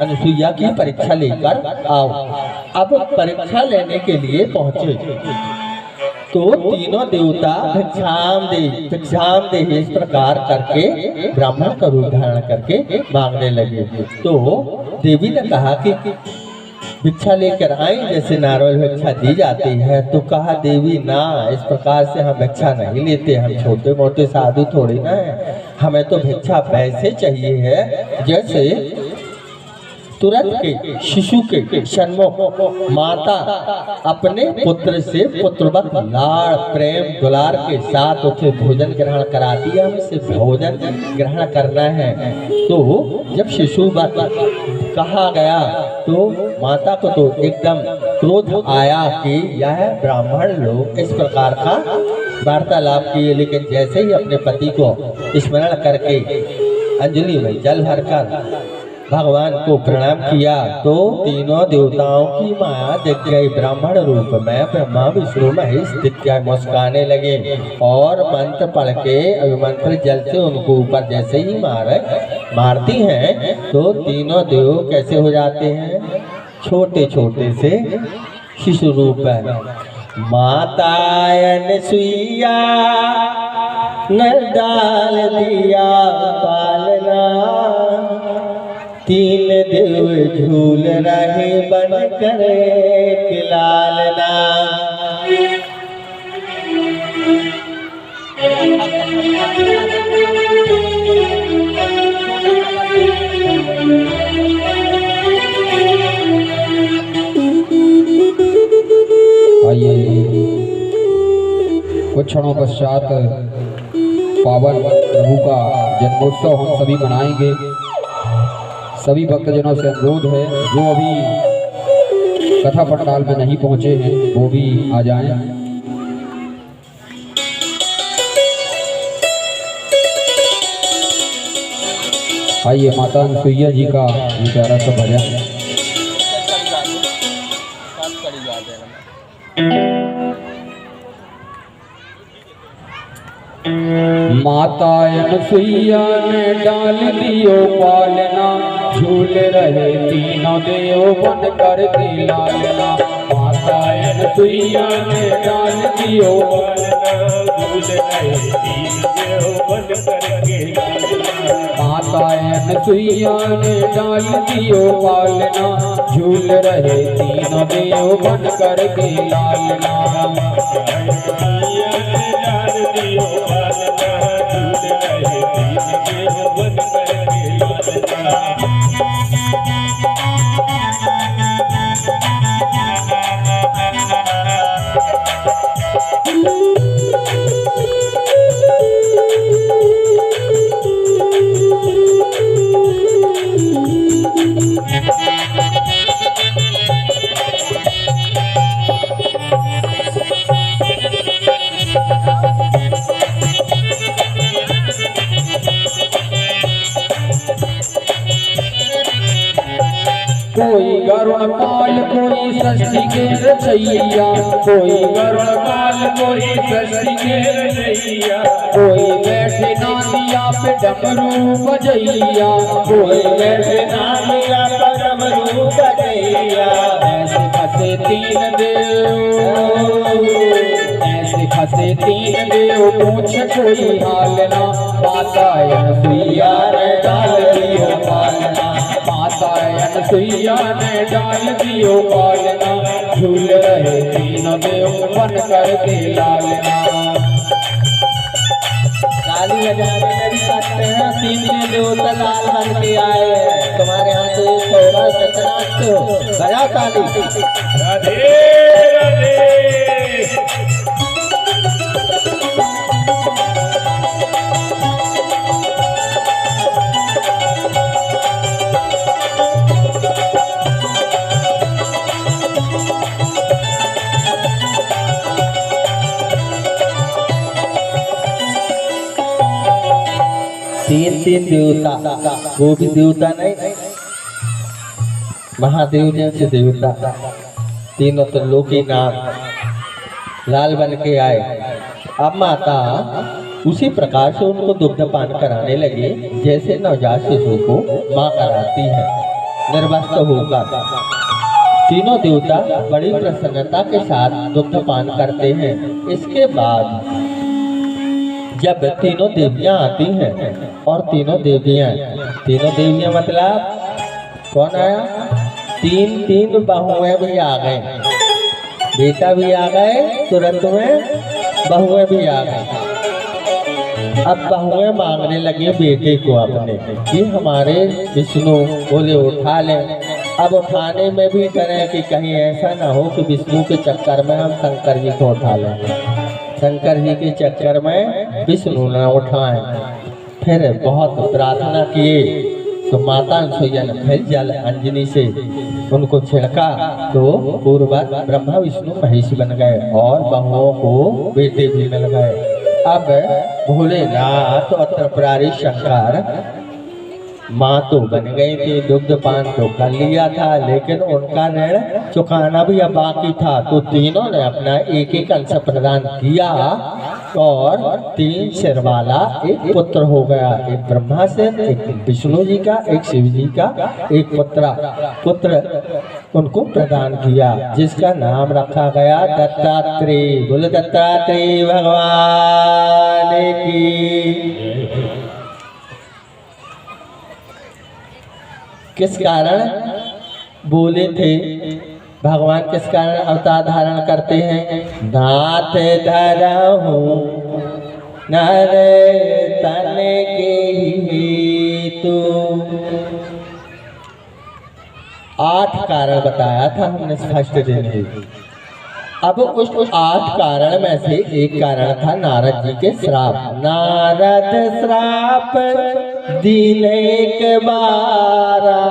अनुसुईया की परीक्षा लेकर आओ। अब परीक्षा लेने के लिए पहुंचे तो तीनों देवता भिक्षाम दे इस प्रकार करके ब्राह्मण का रूप धारण करके मांगने लगे। तो देवी ने कहा कि भिक्षा लेकर आई, जैसे नारवल भिक्षा दी जाती है। तो कहा देवी ना, इस प्रकार से हम भिक्षा नहीं लेते, हम छोटे मोटे साधु थोड़ी ना है, हमें तो भिक्षा वैसे चाहिए है जैसे तुरंत के शिशु के सन्मुख माता अपने पुत्र से पुत्रवत लाड़ प्रेम दुलार के साथ उसे भोजन ग्रहण कराती है, हमें सिर्फ भोजन ग्रहण करना है। तो जब शिशु कहा गया तो माता को तो एकदम क्रोध आया कि यह ब्राह्मण लोग इस प्रकार का वार्तालाप किए, लेकिन जैसे ही अपने पति को स्मरण करके अंजलि में जल भरकर भगवान को प्रणाम किया, तो तीनों देवताओं की माया दिख गई। ब्राह्मण रूप में ब्रह्मा विष्णु महेश दिख गए, मुस्काने लगे और मंत्र पढ़ के अभिमंत्र जल से उनको ऊपर जैसे ही मारती हैं तो तीनों देव कैसे हो जाते हैं, छोटे छोटे से शिशु रूप है। मातायन सुइया न डाल दिया पालना, तीन देव झूल रहे बन कर लालना। आइए कुछ क्षणों पश्चात पावन प्रभु का जन्मोत्सव हम सभी मनाएंगे। सभी भक्तजनों से अनुरोध है जो अभी कथा पंडाल में नहीं पहुंचे हैं वो भी आ जाएं। आइए माता अनुसुईया जी का प्यारा सा भजन। माता अनुसुईया ने डाल दियो पालना, झूल रहे तीनों देव बन कर के लालना। माता सुइया ने डाल दियो माता सुइया ने डाल दियो पालना झूल रहे तीन देव बन करके लालना कोई गरुण काल कोई सृष्टि के रचैया कोई गरुण काल कोई सृष्टि के रचैया कोई बैठे नादिया पे डमरू बजैया कोई बैठे नादिया पे डमरू बजैया ऐसे फंसे तीन देव ऐसे फंसे तीन देव पूछ कोई हाल ना माता सुइया ने डाल दियो पालना माता सुइया ने डाल दियो पालना झूल रहे तीन देव बन करके लालना ताली बजाने में भी कहते हैं तीन देवता लाल बन के आए हैं। तुम्हारे यहाँ से थोड़ा सचनाट हो बजा ताली। राधे राधे तीन देवता, वो भी देवता नहीं, महादेव जैसे देवता, तीनों त्रिलोकी नाथ लाल बन के आए। अब माता उसी प्रकार से उनको दुग्धपान कराने लगे जैसे नवजात शिशु को माँ कराती है निर्वस्त्र होकर। तीनों देवता बड़ी प्रसन्नता के साथ दुग्धपान करते हैं। इसके बाद जब तीनों देवियां आती हैं और तीनों देवियां मतलब कौन आया? तीन बहुएं भी आ गए, बेटा भी आ गए, तुरंत में बहुएं भी आ गए। अब बहुएं मांगने लगे बेटे को अपने कि हमारे विष्णु बोले उठा लें। अब उठाने में भी डरे कि कहीं ऐसा ना हो कि विष्णु के चक्कर में हम शंकर जी को उठा लें, शंकर जी के चक्कर में विष्णु न उठाएं। फिर बहुत प्रार्थना किए तो माता सुइया ने फिर जल अंजनी से उनको छिड़का तो पूर्ववत ब्रह्मा विष्णु महेश बन गए और बहुओं को बेटे भी मिल गए। अब भोलेनाथ और त्रिपुरारी शंकर माँ तो बन गई थी, दुग्धपान तो कर लिया था, लेकिन उनका ऋण चुकाना भी अब बाकी था। तो तीनों ने अपना एक एक अंश प्रदान किया और 3 सिर वाला एक पुत्र हो गया, एक ब्रह्मा से, एक विष्णु जी का, एक शिव जी का, एक पुत्र उनको प्रदान किया जिसका नाम रखा गया दत्तात्रेय। बोले दत्तात्रेय भगवान की। किस कारण बोले थे भगवान, किस कारण अवतार धारण करते हैं? नाथ धरहु नर तन के हेतु। 8 कारण बताया था हमने फर्स्ट दिन ही। अब उस 8 कारण में से एक कारण था नारद जी के श्राप। नारद श्राप दिन एक बारा।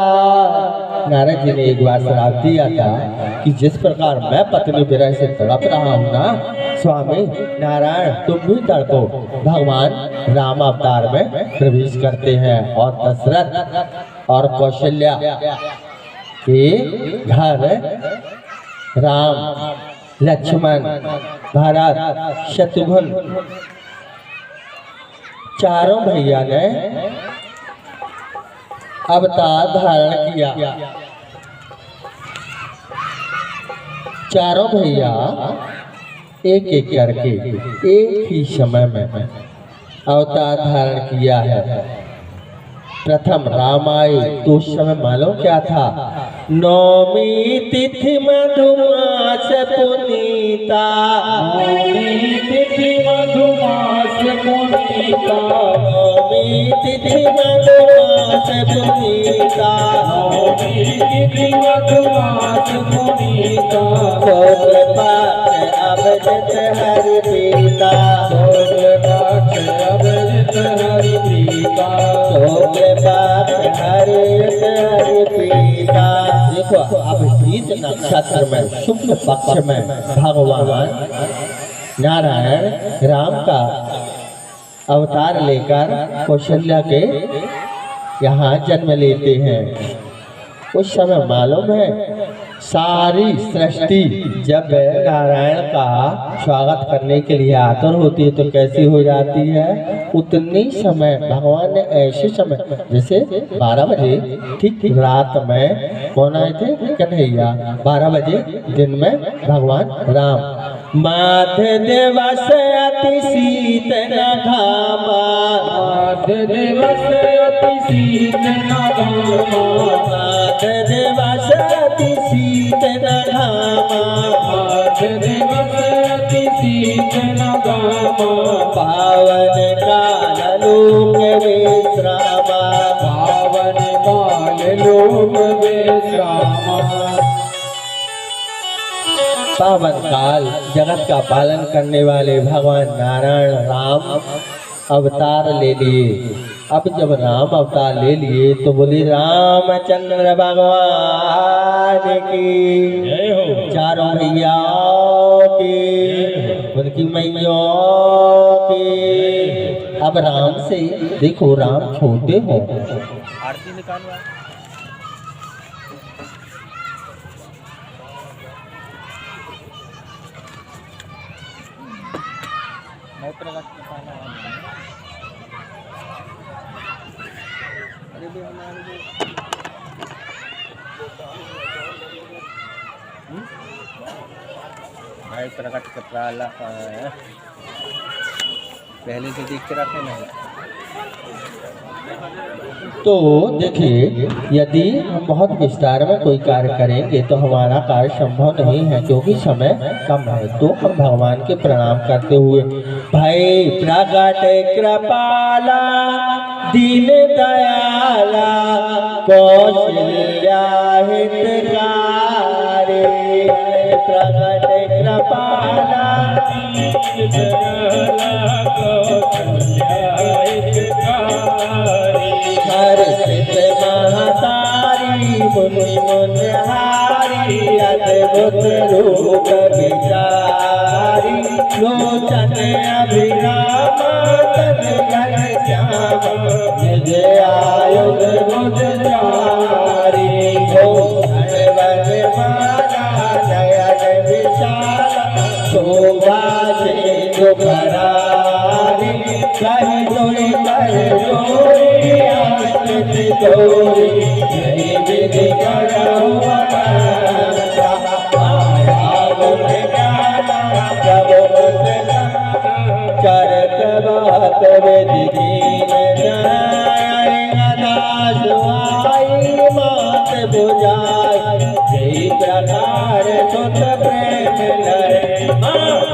नारद जी ने एक बार श्राप दिया था कि जिस प्रकार मैं पत्नी विरह से तड़प रहा हूँ ना स्वामी नारायण, तुम भी तड़पो। भगवान राम अवतार में प्रवेश करते हैं और दशरथ और कौशल्या के घर राम, लक्ष्मण, भरत, शत्रुघ्न चारों भैया ने अवतार धारण किया। चारों भैया एक एक करके एक ही समय में अवतार धारण किया है। प्रथम राम आए तो उस समय मालूम क्या था? नौमी तिथि मधुमास पुनीता, नौमी तिथि मधुमास पुनीता, नौमी तिथि मधुमास पुनीता, नौमी तिथि मधुमास पुनीता, शुक्ल पक्ष अभिजित हरि प्रीता, शुक्ल पक्ष अभिजित हरि प्रीता, शुक्ल पक्ष हरि प्रीता। देखो अब प्रीत नक्षत्र में शुक्ल पक्ष में भगवान नारायण राम का अवतार लेकर कौशल्या के यहाँ जन्म लेते हैं। उस समय मालूम है सारी सृष्टि जब नारायण का स्वागत करने के लिए आतुर होती है तो कैसी हो जाती है? उतनी समय भगवान ने ऐसे समय जैसे 12 बजे ठीक रात में कौन आए थे? कन्हैया। 12 बजे दिन में भगवान राम। माध्य दिवस अति शीतल घामा, माध्य दिवस अति शीतल घामा, माध्य दिवस अति शीतल घामा, माध्य दिवस अति शीतल घामा, पावन काल लोक विश्रामा, पावन काल लोक विश्रामा। पावन काल जगत का पालन करने वाले भगवान नारायण राम अवतार ले लिए। अब जब राम अवतार ले लिए तो बोले रामचंद्र भगवान की, जय हो। चारों भैया की, उनकी मैयों की। अब राम से देखो राम छोटे हो, आरती निकालवा। भाई प्रकट के प्राला पहले से देख के रखे ना। तो देखिए यदि हम बहुत विस्तार में कोई कार्य करेंगे तो हमारा कार्य संभव नहीं है क्योंकि समय कम है। तो हम भगवान के प्रणाम करते हुए भाई प्रगट कृपाला दीन दयाला कौशल्या हितकारी, प्रगट कृपाला दीन दयाला कौशल्या हितकारी, हर्षित महतारी मुनि मुनहारी अद्भुत रूप विचारी, लोचन अभिराम तन घन श्याम निज आयुध बुझ चारी, हो सर्वन माला नयन विशाला शोभा से दुखरारी, कहि दोई कर जोरी आकृति तोरी, जय विधि करहु अनंता, माया गुण ज्ञान प्रभु करत बात विधि दीन जय, अदास आई मात बुझाई, जय प्रकार सुत प्रेम लय,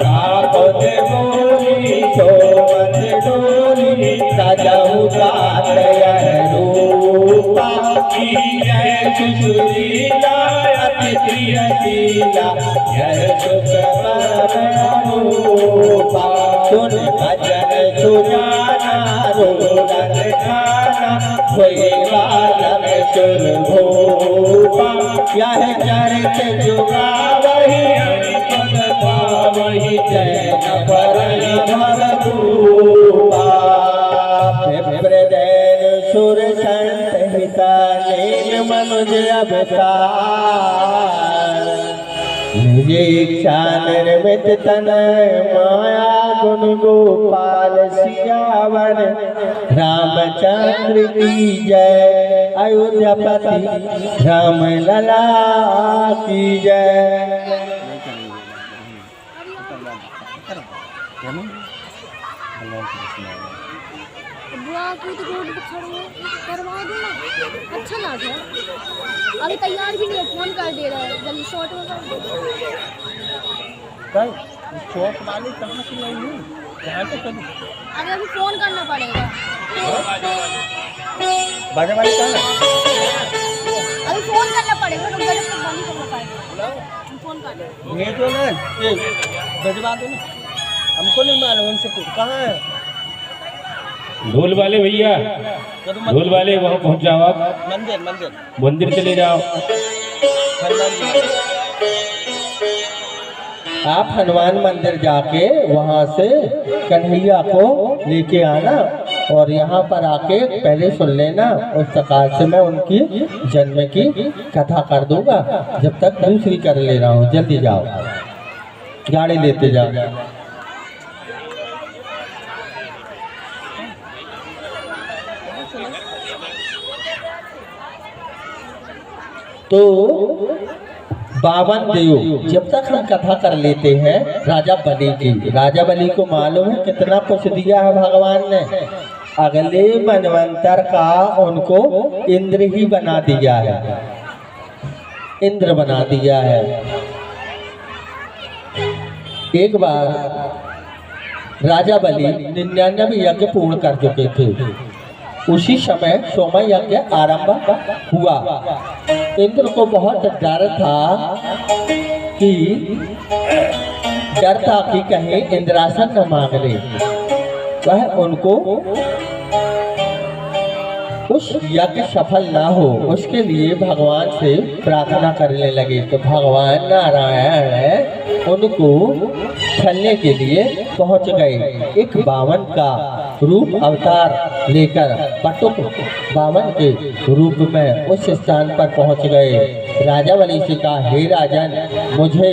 काकुत बोली सोमत डोली, सजहु तात यह रूपा, की जय सुशीला अति प्रियशीला, यह सुख परम रूपा, सुन भजन सुजाना रोदन खाना, होई बालक सुर भूपा, यह चरित जुगावहि पद पावहि, जय न परहि भवभूपा, विप्रदैन सुर संत हिता नैन मनुज अवतार, निज इच्छा निर्मित तन माया गुण गोपाल सियावर, रामचंद्र की जय, अयोध्यापति राम लला की जय। भगवान कृष्ण बुआ की तो रोड पे खड़े हैं, करवा दो ना, अच्छा लगा। अभी तैयार भी नहीं है, फोन कर दे रहा है, जल्दी शॉर्ट में कर दो। चौक वाली कहाँ से लाई हूँ, कहाँ से करूँ? अभी फोन करना पड़ेगा। बाजा वाली कहाँ है? अभी फोन करना पड़ेगा, रुक जा, जब तक बंद करना पड़ेगा। फोन कर दो। भेजो ना, भेजवा दो ना, हमको नहीं मालूम उनसे कुछ कहाँ है। ढोल वाले भैया, ढोल वाले वहाँ पहुँच जाओ आप, मंदिर मंदिर मंदिर चले जाओ। हनुमान जी। आप हनुमान मंदिर जाके वहाँ से कन्हैया को लेके आना और यहाँ पर आके पहले सुन लेना। उस प्रकार से मैं उनकी जन्म की कथा कर दूंगा, जब तक दूसरी कर ले रहा हूँ। जल्दी जाओ, गाड़ी लेते जाओ। तो बावन देव, जब तक हम कथा कर लेते हैं राजा बलि की। राजा बलि को मालूम है कितना कुछ दिया है भगवान ने। अगले मनवंतर का उनको इंद्र ही बना दिया है, इंद्र बना दिया है। एक बार राजा बलि 99 यज्ञ पूर्ण कर चुके थे। उसी समय सोमय यज्ञ आरंभ हुआ। इंद्र को बहुत डर था कि कहीं इंद्रासन न मांग ले। वह उनको उस यज्ञ सफल ना हो, उसके लिए भगवान से प्रार्थना करने लगे। तो भगवान नारायण उनको छलने के लिए पहुंच गए। एक बावन का रूप अवतार लेकर बटुक बावन के रूप में उस स्थान पर पहुंच गए। राजा बलि से कहा, हे राजन, मुझे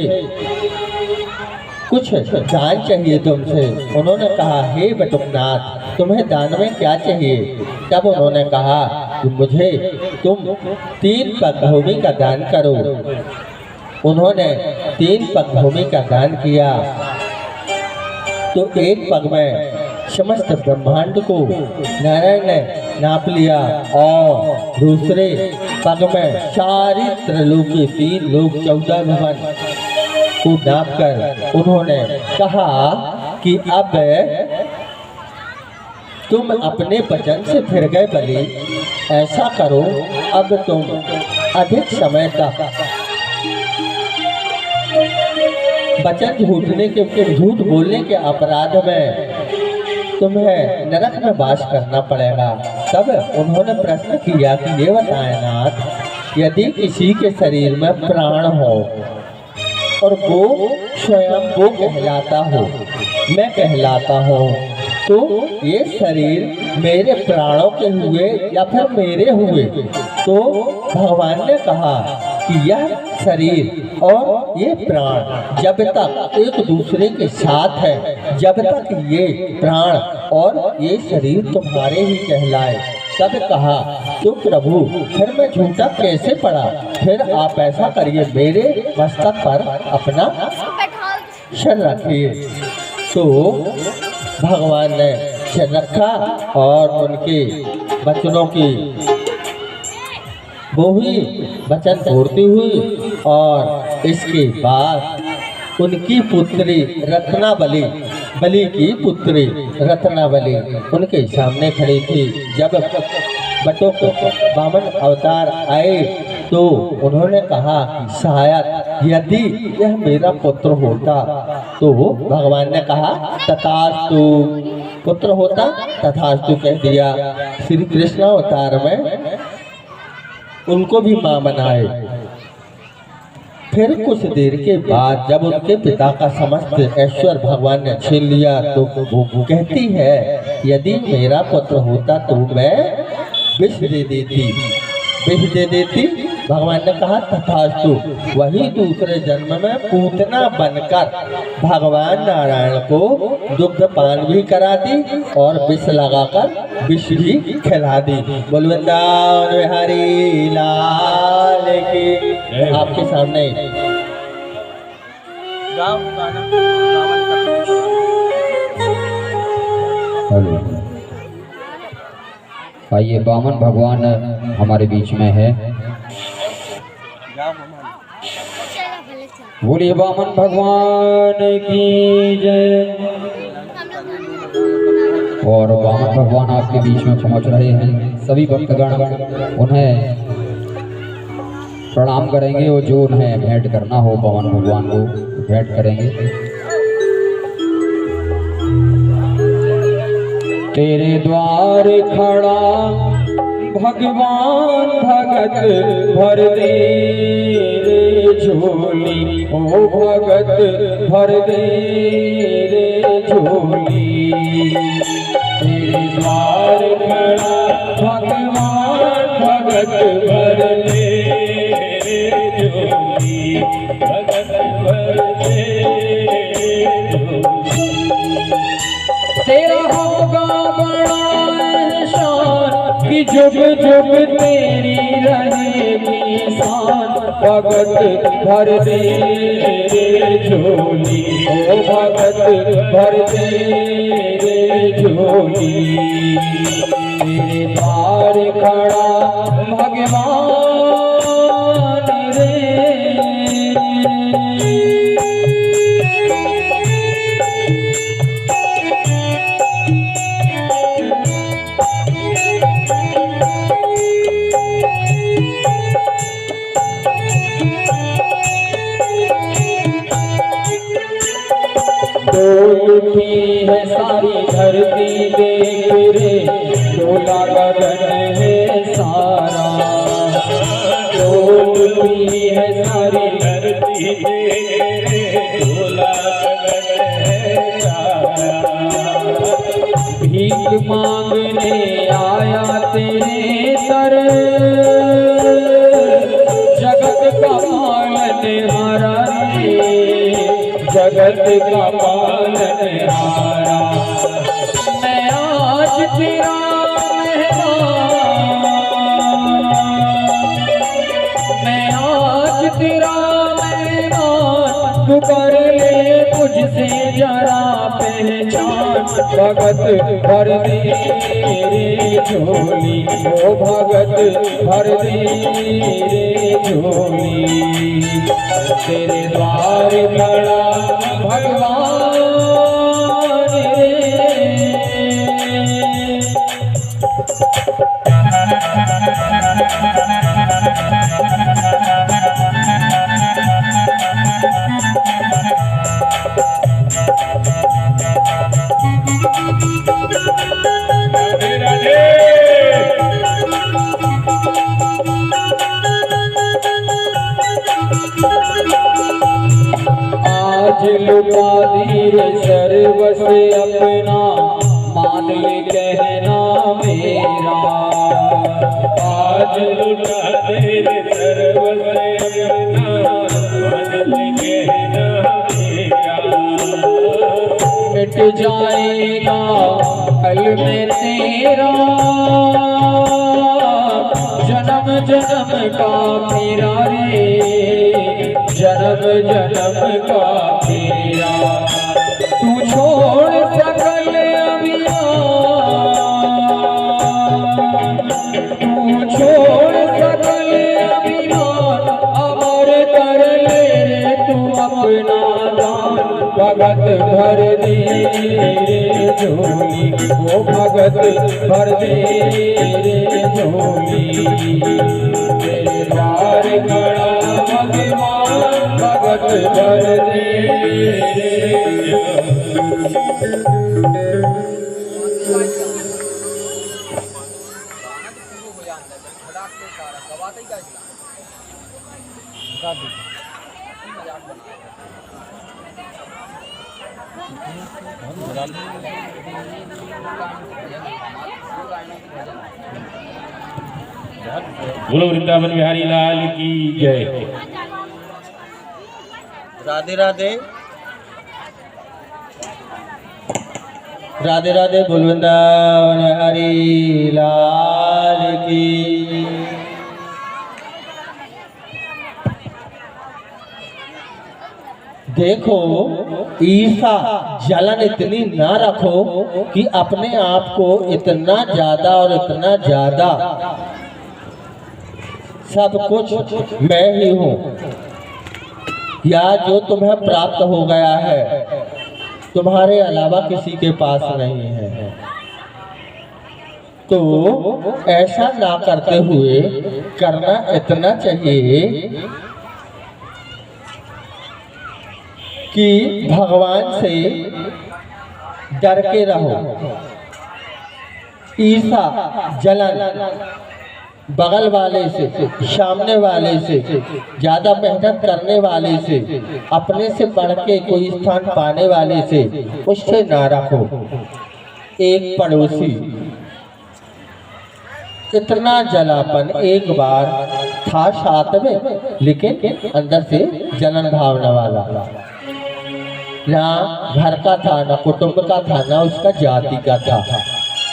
कुछ दान चाहिए तुमसे। उन्होंने कहा, हे बटुकनाथ, तुम्हें दान में क्या चाहिए? तब उन्होंने कहा कि मुझे तुम 3 पग भूमि का दान करो। उन्होंने 3 पग भूमि का दान किया तो एक पग में समस्त ब्रह्मांड को नारायण ने नाप लिया और दूसरे पग में सारी त्रैलोकी 3 लोक 14 भवन को नाप कर उन्होंने कहा कि अब तुम अपने वचन से फिर गए बलि। ऐसा करो, अब तुम अधिक समय तक वचन झूठ बोलने के अपराध में तुम्हें नरक में वास करना पड़ेगा। तब उन्होंने प्रश्न किया कि ये बताएं नाथ, यदि किसी के शरीर में प्राण हो और वो स्वयं वो कहलाता हो, मैं कहलाता हूँ, तो ये शरीर मेरे प्राणों के हुए या फिर मेरे हुए? तो भगवान ने कहा कि यह शरीर और ये प्राण जब तक एक दूसरे के साथ है, जब तक ये प्राण और ये शरीर तुम्हारे ही कहलाए। तब कहा, तो प्रभु फिर मैं झूठा कैसे पड़ा? फिर आप ऐसा करिए, मेरे मस्तक पर अपना सिर रखिए। तो भगवान ने सिर रखा और उनके वचनों की वो ही वचन पूर्ति हुई। और इसके बाद उनकी पुत्री रत्नावली, बलि की पुत्री रत्नावली उनके सामने खड़ी थी। जब बटुक बामन अवतार आए तो उन्होंने कहा कि शायद यदि यह मेरा पुत्र होता, तो भगवान ने कहा तथास्तु, पुत्र होता तथास्तु कह दिया। श्री कृष्ण अवतार में उनको भी मां बनाए। फिर कुछ देर के बाद जब उनके पिता का समस्त ऐश्वर्य भगवान ने छीन लिया तो वो कहती है, यदि मेरा पुत्र होता तो मैं विष दे देती। भगवान ने कहा तथास्तु। वही दूसरे जन्म में पूतना बनकर भगवान नारायण को दुग्ध पान भी करा दी और विष लगाकर विष भी खिला दी। बोल वृंदावन बिहारी लाल की। आपके सामने गाँव गाना हेलो। आइए, बामन भगवान हमारे बीच में है। चलो भले चल। बोलिए बामन भगवान की जय। हम लोग और बामन भगवान आपके बीच में पहुंच रहे हैं। सभी भक्तगण उन्हें प्रणाम करेंगे और जो उन्हें भेंट करना हो बामन भगवान को भेंट करेंगे। तेरे द्वार खड़ा भगवान भगत भर दे रे झोली, ओ भगत भर दे रे झोली। तेरे द्वार खड़ा भगवान भगत भर दे रे झोली, भगत भर दे झोली। तेरा होगा बड़ा एहसान कि जुग जुग तेरी रहेगी शान, भगत भर दे रे झोली, ओ भगत भर दे रे झोली। तेरे द्वार खड़ा भगवान रे। डोल उठी है सारी धरती देख रे, डोला गगन है सारा। डोल उठी है सारी धरती देख रे, डोला गगन है सारा। भीख मांगने आया तेरे दर, जगत का पालनहारा रे, जगत का पालनहारा। मैं आज तेरा मेहमान, मैं आज तेरा मेहमान, तू कर ले मुझसे जरा पहचान, भगत भर दे रे झोली, ओ भगत भर दे रे झोली। तेरे द्वार खड़ा भगवान रे। आज लुटा धीरे सर्वस अपना, मान ले कहना मेरा। आज लुटा धीरे सर्वस अपना, मान ले कहना मेरा। मिट जाएगा कल में तेरा, जन्म जन्म का मेरा रे, जन्म जन्म का मेरा। तू छोड़ सकल अभिमान, तू छोड़ सकल अभिमान, अमर कर ले तू अपना दान, भगत भर दे रे झोली, वो भगत भर दे रे झोली। तेरे द्वार खड़ा भगवान भगत भर दे रे बोलो वृंदावन बिहारी लाल की जय। राधे राधे राधे राधे, बोल वृंदावन हरि लाल की। देखो ईर्षा जलन इतनी ना रखो कि अपने आप को इतना ज्यादा और इतना ज्यादा सब कुछ मैं ही हूँ, या जो तुम्हें प्राप्त हो गया है तुम्हारे अलावा किसी के पास नहीं है। तो ऐसा ना करते हुए करना इतना चाहिए कि भगवान से डर के रहो। ईर्षा जलन बगल वाले से, सामने वाले से, ज्यादा मेहनत करने वाले से, अपने से बढ़ के कोई स्थान पाने वाले से, उससे ना रखो। एक पड़ोसी इतना जलापन एक बार था साथ में, लेकिन अंदर से जलन भावना वाला, ना घर का था, ना कुटुंब का था, ना उसका जाति का था,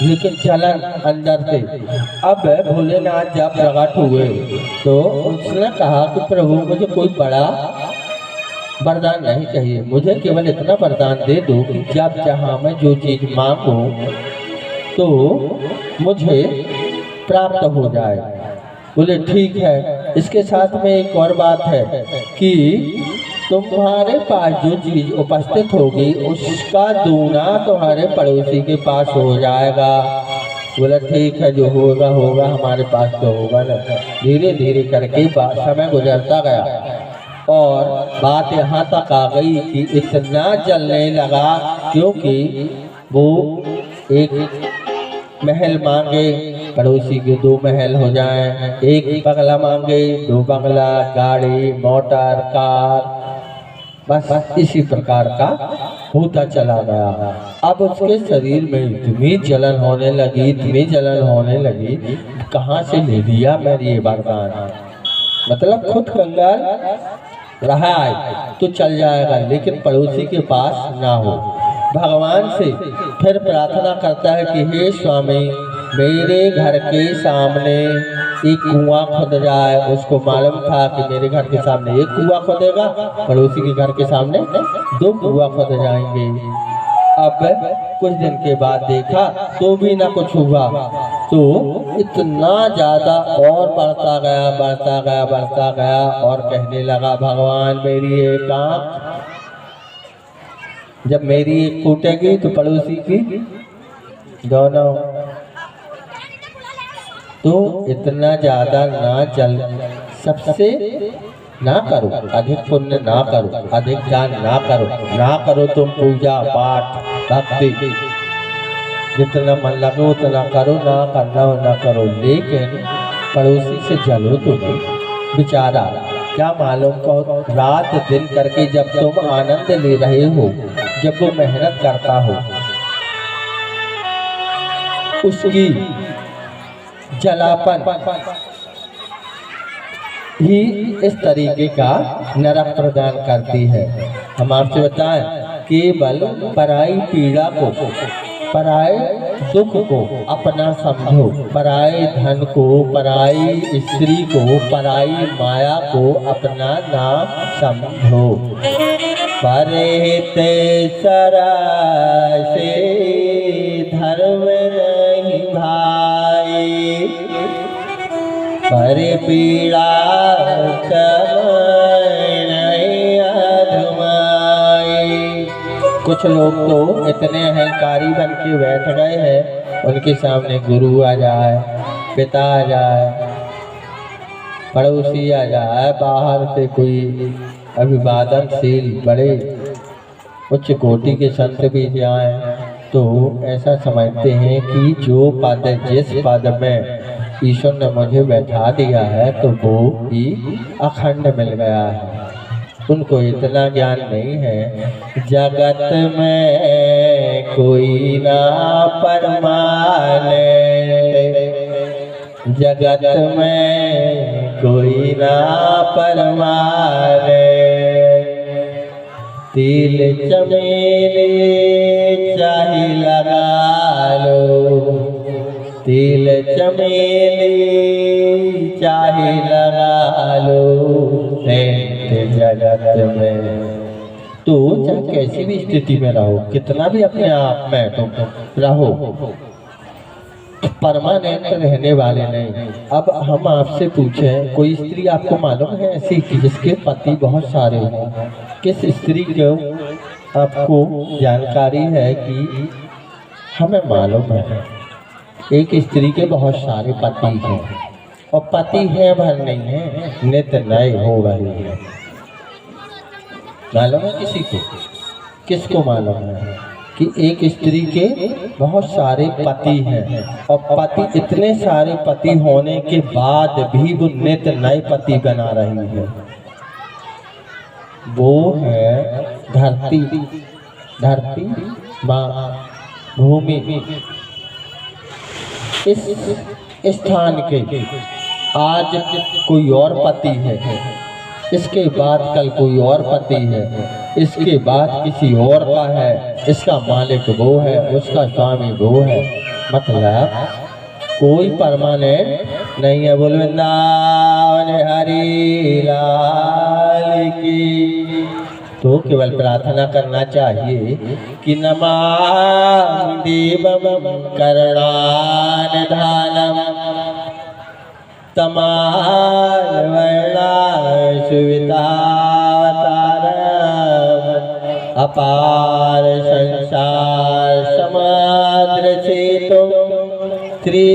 लेकिन जलन अंदर से। अब भोलेनाथ जब प्रकट हुए तो उसने कहा कि प्रभु मुझे कोई बड़ा वरदान नहीं चाहिए, मुझे केवल इतना वरदान दे दो कि जब जहाँ मैं जो चीज मांगू तो मुझे प्राप्त हो जाए। बोले ठीक है। इसके साथ में एक और बात है कि तुम्हारे पास जो चीज उपस्थित होगी उसका दूना तुम्हारे पड़ोसी के पास हो जाएगा। बोला ठीक है, जो होगा होगा, हमारे पास तो होगा ना। धीरे धीरे करके समय गुजरता गया और बात यहाँ तक आ गई कि इतना जलने लगा क्योंकि वो एक महल मांगे, पड़ोसी के 2 महल हो जाएं, एक बंगला मांगे, 2 बंगला, गाड़ी, मोटर, कार, बस इसी प्रकार का होता चला गया। अब उसके शरीर में इतनी जलन होने लगी, इतनी जलन होने लगी, कहाँ से ले दिया मैं ये वरदान। मतलब खुद कंगाल रहा है तो चल जाएगा, लेकिन पड़ोसी के पास ना हो। भगवान से फिर प्रार्थना करता है कि हे स्वामी, मेरे घर के सामने एक कुआं खुद जाए। उसको मालूम था कि मेरे घर के सामने एक कुआं खुदेगा, पड़ोसी के घर के सामने 2 कुआं खुद जाएंगे। अब कुछ दिन के बाद देखा तो भी ना कुछ हुआ, तो इतना ज्यादा और बढ़ता गया, बढ़ता गया, बढ़ता गया और कहने लगा भगवान मेरी एक आँख, जब मेरी एक टूटेगी तो पड़ोसी की दोनों। तो इतना ज्यादा ना जल, सबसे ना करो, अधिक पुण्य ना करो, अधिक दान ना करो, ना करो तुम पूजा पाठ भक्ति, जितना मन लगे उतना करो, ना करना हो ना करो, लेकिन पड़ोसी से जलो तो बेचारा क्या मालूम कहो रात दिन करके जब तुम आनंद ले रहे हो, जब वो मेहनत करता हो, उसकी जलापन ही इस तरीके का नरक प्रदान करती है। हम आपसे बताएं, केवल पराई पीड़ा को, पराए दुख को अपना समझो, पराए धन को, पराई स्त्री को, पराई माया को अपना ना समझो। परे ते सरा से धर्म नहीं भाई, परे पीड़ा नहीं अधमाई। कुछ लोग तो इतने अहंकारी बन के बैठ गए हैं, उनके सामने गुरु आ जाए, पिता आ जाए, पड़ोसी आ जाए, बाहर से कोई अभिवादनशील बड़े उच्च कोटि के संत भी जाएं, तो ऐसा समझते हैं कि जो पद, जिस पद में ईश्वर ने मुझे बैठा दिया है तो वो ही अखंड मिल गया है। उनको इतना ज्ञान नहीं है, जगत में कोई ना परमाने, जगत में कोई ना परमाने। तिल चमेली चाहे लगा लो, तिल चमेली चाहे लगा लो, सेंट जगत में तो चाहे कैसी भी स्थिति में रहो, कितना भी अपने आप में तुम रहो, परमानेंट रहने वाले नहीं। अब हम आपसे पूछें, कोई स्त्री आपको मालूम है ऐसी कि जिसके पति बहुत सारे हों? किस स्त्री को आपको जानकारी है कि हमें मालूम है एक स्त्री के बहुत सारे पति हैं, और पति है भर नहीं है, नित नए हो रहे हैं। मालूम है किसी को? किसको मालूम है कि एक स्त्री के बहुत सारे पति हैं, और पति इतने सारे पति होने के बाद भी वो नित नए पति बना रही है? वो है धरती, धरती माँ भूमि। इस स्थान के आज कोई और पति है, इसके बाद कल कोई और पति है, इसके बाद किसी और का है, इसका मालिक वो है, उसका स्वामी वो है। मतलब कोई परमानेंट नहीं है। बोल वृंदावन हरि लाल की। तो केवल प्रार्थना करना चाहिए कि नमामि देवं करुणानिधानम् तमालवर्णाशुवितावतारम् अपार संसार समुद्र सेतुं श्री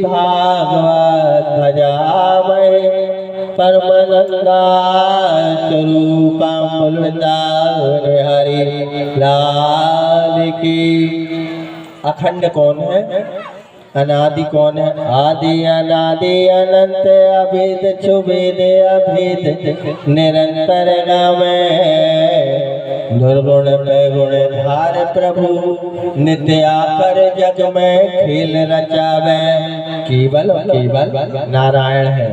भागवत भजामहे परमानंदा स्वरूपं। बोल वृंदावन हरि लाल की। अखंड कौन है? अनादि कौन है? आदि अनादि अनंत अभेद छुभेद अभेद निरंतर गावे निर्गुण में गुण धार प्रभु नित्य आकर जग में खेल रचावे। केवल केवल नारायण है।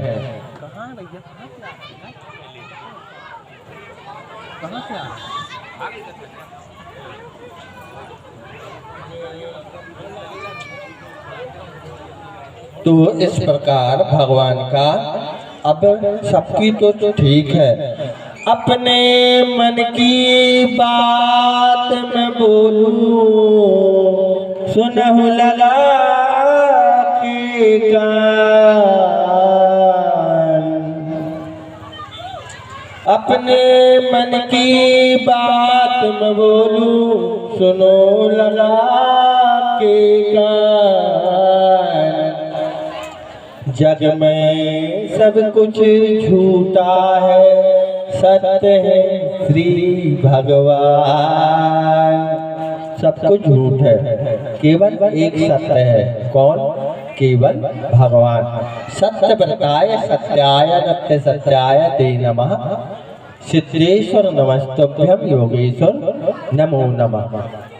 तो इस प्रकार भगवान का अब सबकी तो ठीक है, अपने मन की बात मैं बोलूं सुनहु लगा के कान। अपने मन की बात मैं बोलूं सुनो लगा के कान। जग में सब कुछ झूठा है, सत्य है श्री भगवान। सब कुछ झूठ है, केवल एक सत्य है। कौन? केवल भगवान। सत्य व्रताय सत्याय नित्य सत्याय ते नमः। सिद्धेश्वर नमस्तभ्यम योगेश्वर नमो नमः।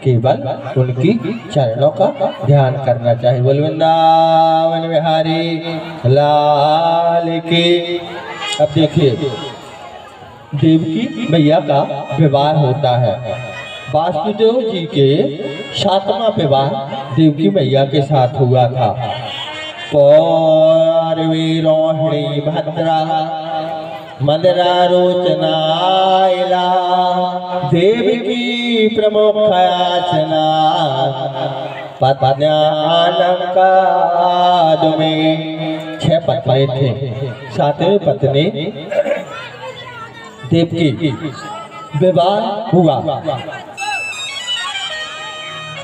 केवल उनकी चरणों का ध्यान करना चाहिए। बोल वृंदावन बिहारी लाल की। अब देखिए, देवकी मैया का विवाह होता है। वासुदेव जी के 7वां विवाह देवकी मैया के साथ हुआ था। पौर्वी रोहिणी भद्रा मदरा रोचनाइला देवकी प्रमुख याचना पत्न्यानंकाद में 6 पत्नी थे। 7वीं पत्नी देवकी विवाह हुआ।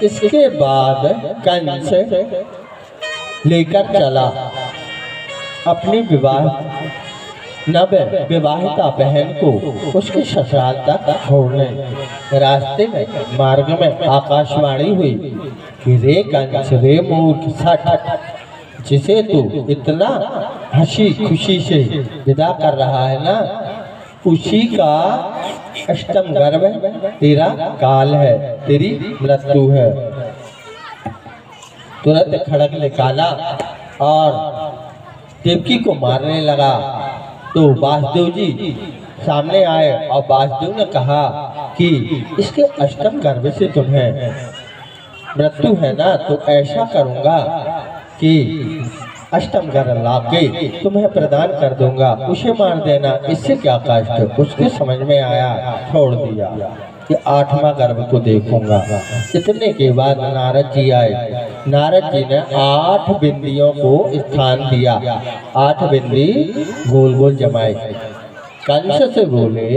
इसके बाद कंस लेकर चला अपनी विवाहिता बहन को उसके ससुराल तक छोड़ने। रास्ते में मार्ग में आकाशवाणी हुई कि रे कंस रे मूर्ख सठ, जिसे तू इतना हंसी खुशी से विदा कर रहा है ना, उसी का अष्टम गर्भ तेरा काल है, तेरी मृत्यु है। तुरंत खड़ग निकाला और देवकी को मारने लगा। तो वासुदेव जी सामने आए और वासुदेव ने कहा कि इसके अष्टम गर्भ से तुम्हें मृत्यु है ना, तो ऐसा करूंगा कि अष्टम गर्भ लाके तुम्हें प्रदान कर दूंगा, उसे मार देना, इससे क्या कष्ट। उसके समझ में आया, छोड़ दिया। कि 8वां गर्भ को देखूंगा। इतने के बाद नारद जी आए। नारद जी ने 8 बिंदियों को स्थान दिया, 8 बिंदी गोल गोल जमाए। कंस से बोले,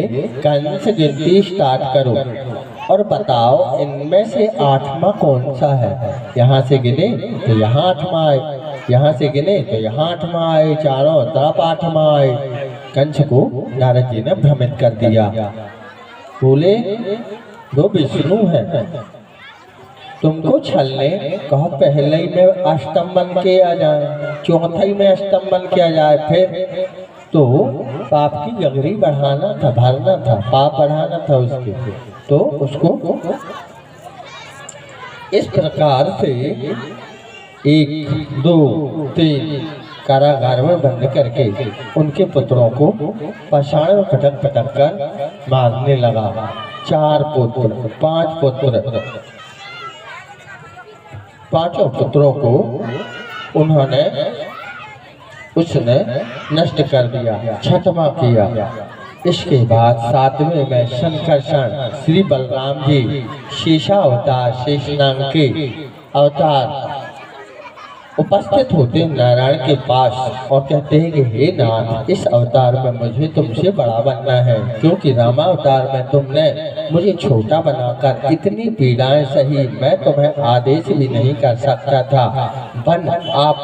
कंस गिनती स्टार्ट करो और बताओ इनमें से 8वां कौन सा है। यहाँ से गिने तो यहाँ 8वां आए, यहाँ से गिने तो यहाँ 8वां आए, चारों तरफ 8वां आए। कंस को नारद जी ने भ्रमित कर दिया। बोले वो विष्णु है, तुमको छलने कहो पहले ही में अष्टम बन के आ जाए, चौथा ही में अष्टम बन के आ जाए, फिर तो पाप की गगरी बढ़ाना था, भरना था, पाप बढ़ाना था उसके, तो उसको इस प्रकार से 1 2 3 कारागार में बंद करके उनके पुत्रों को पाषाण में पटक पटक कर मारने लगा। 4 पुत्र, 5 पुत्र, 5 पुत्रों को उसने नष्ट कर दिया, छठवां किया। इसके बाद 7वें में संकर्षण श्री बलराम जी शेषावतार, शेषनाग के अवतार उपस्थित होते हैं नारायण के पास और कहते हैं कि हे नाथ, इस अवतार में मुझे तुमसे बड़ा बनना है, क्योंकि रामावतार में तुमने मुझे छोटा बनाकर इतनी पीड़ाएं सही, मैं तुम्हें आदेश भी नहीं कर सकता था। बन आप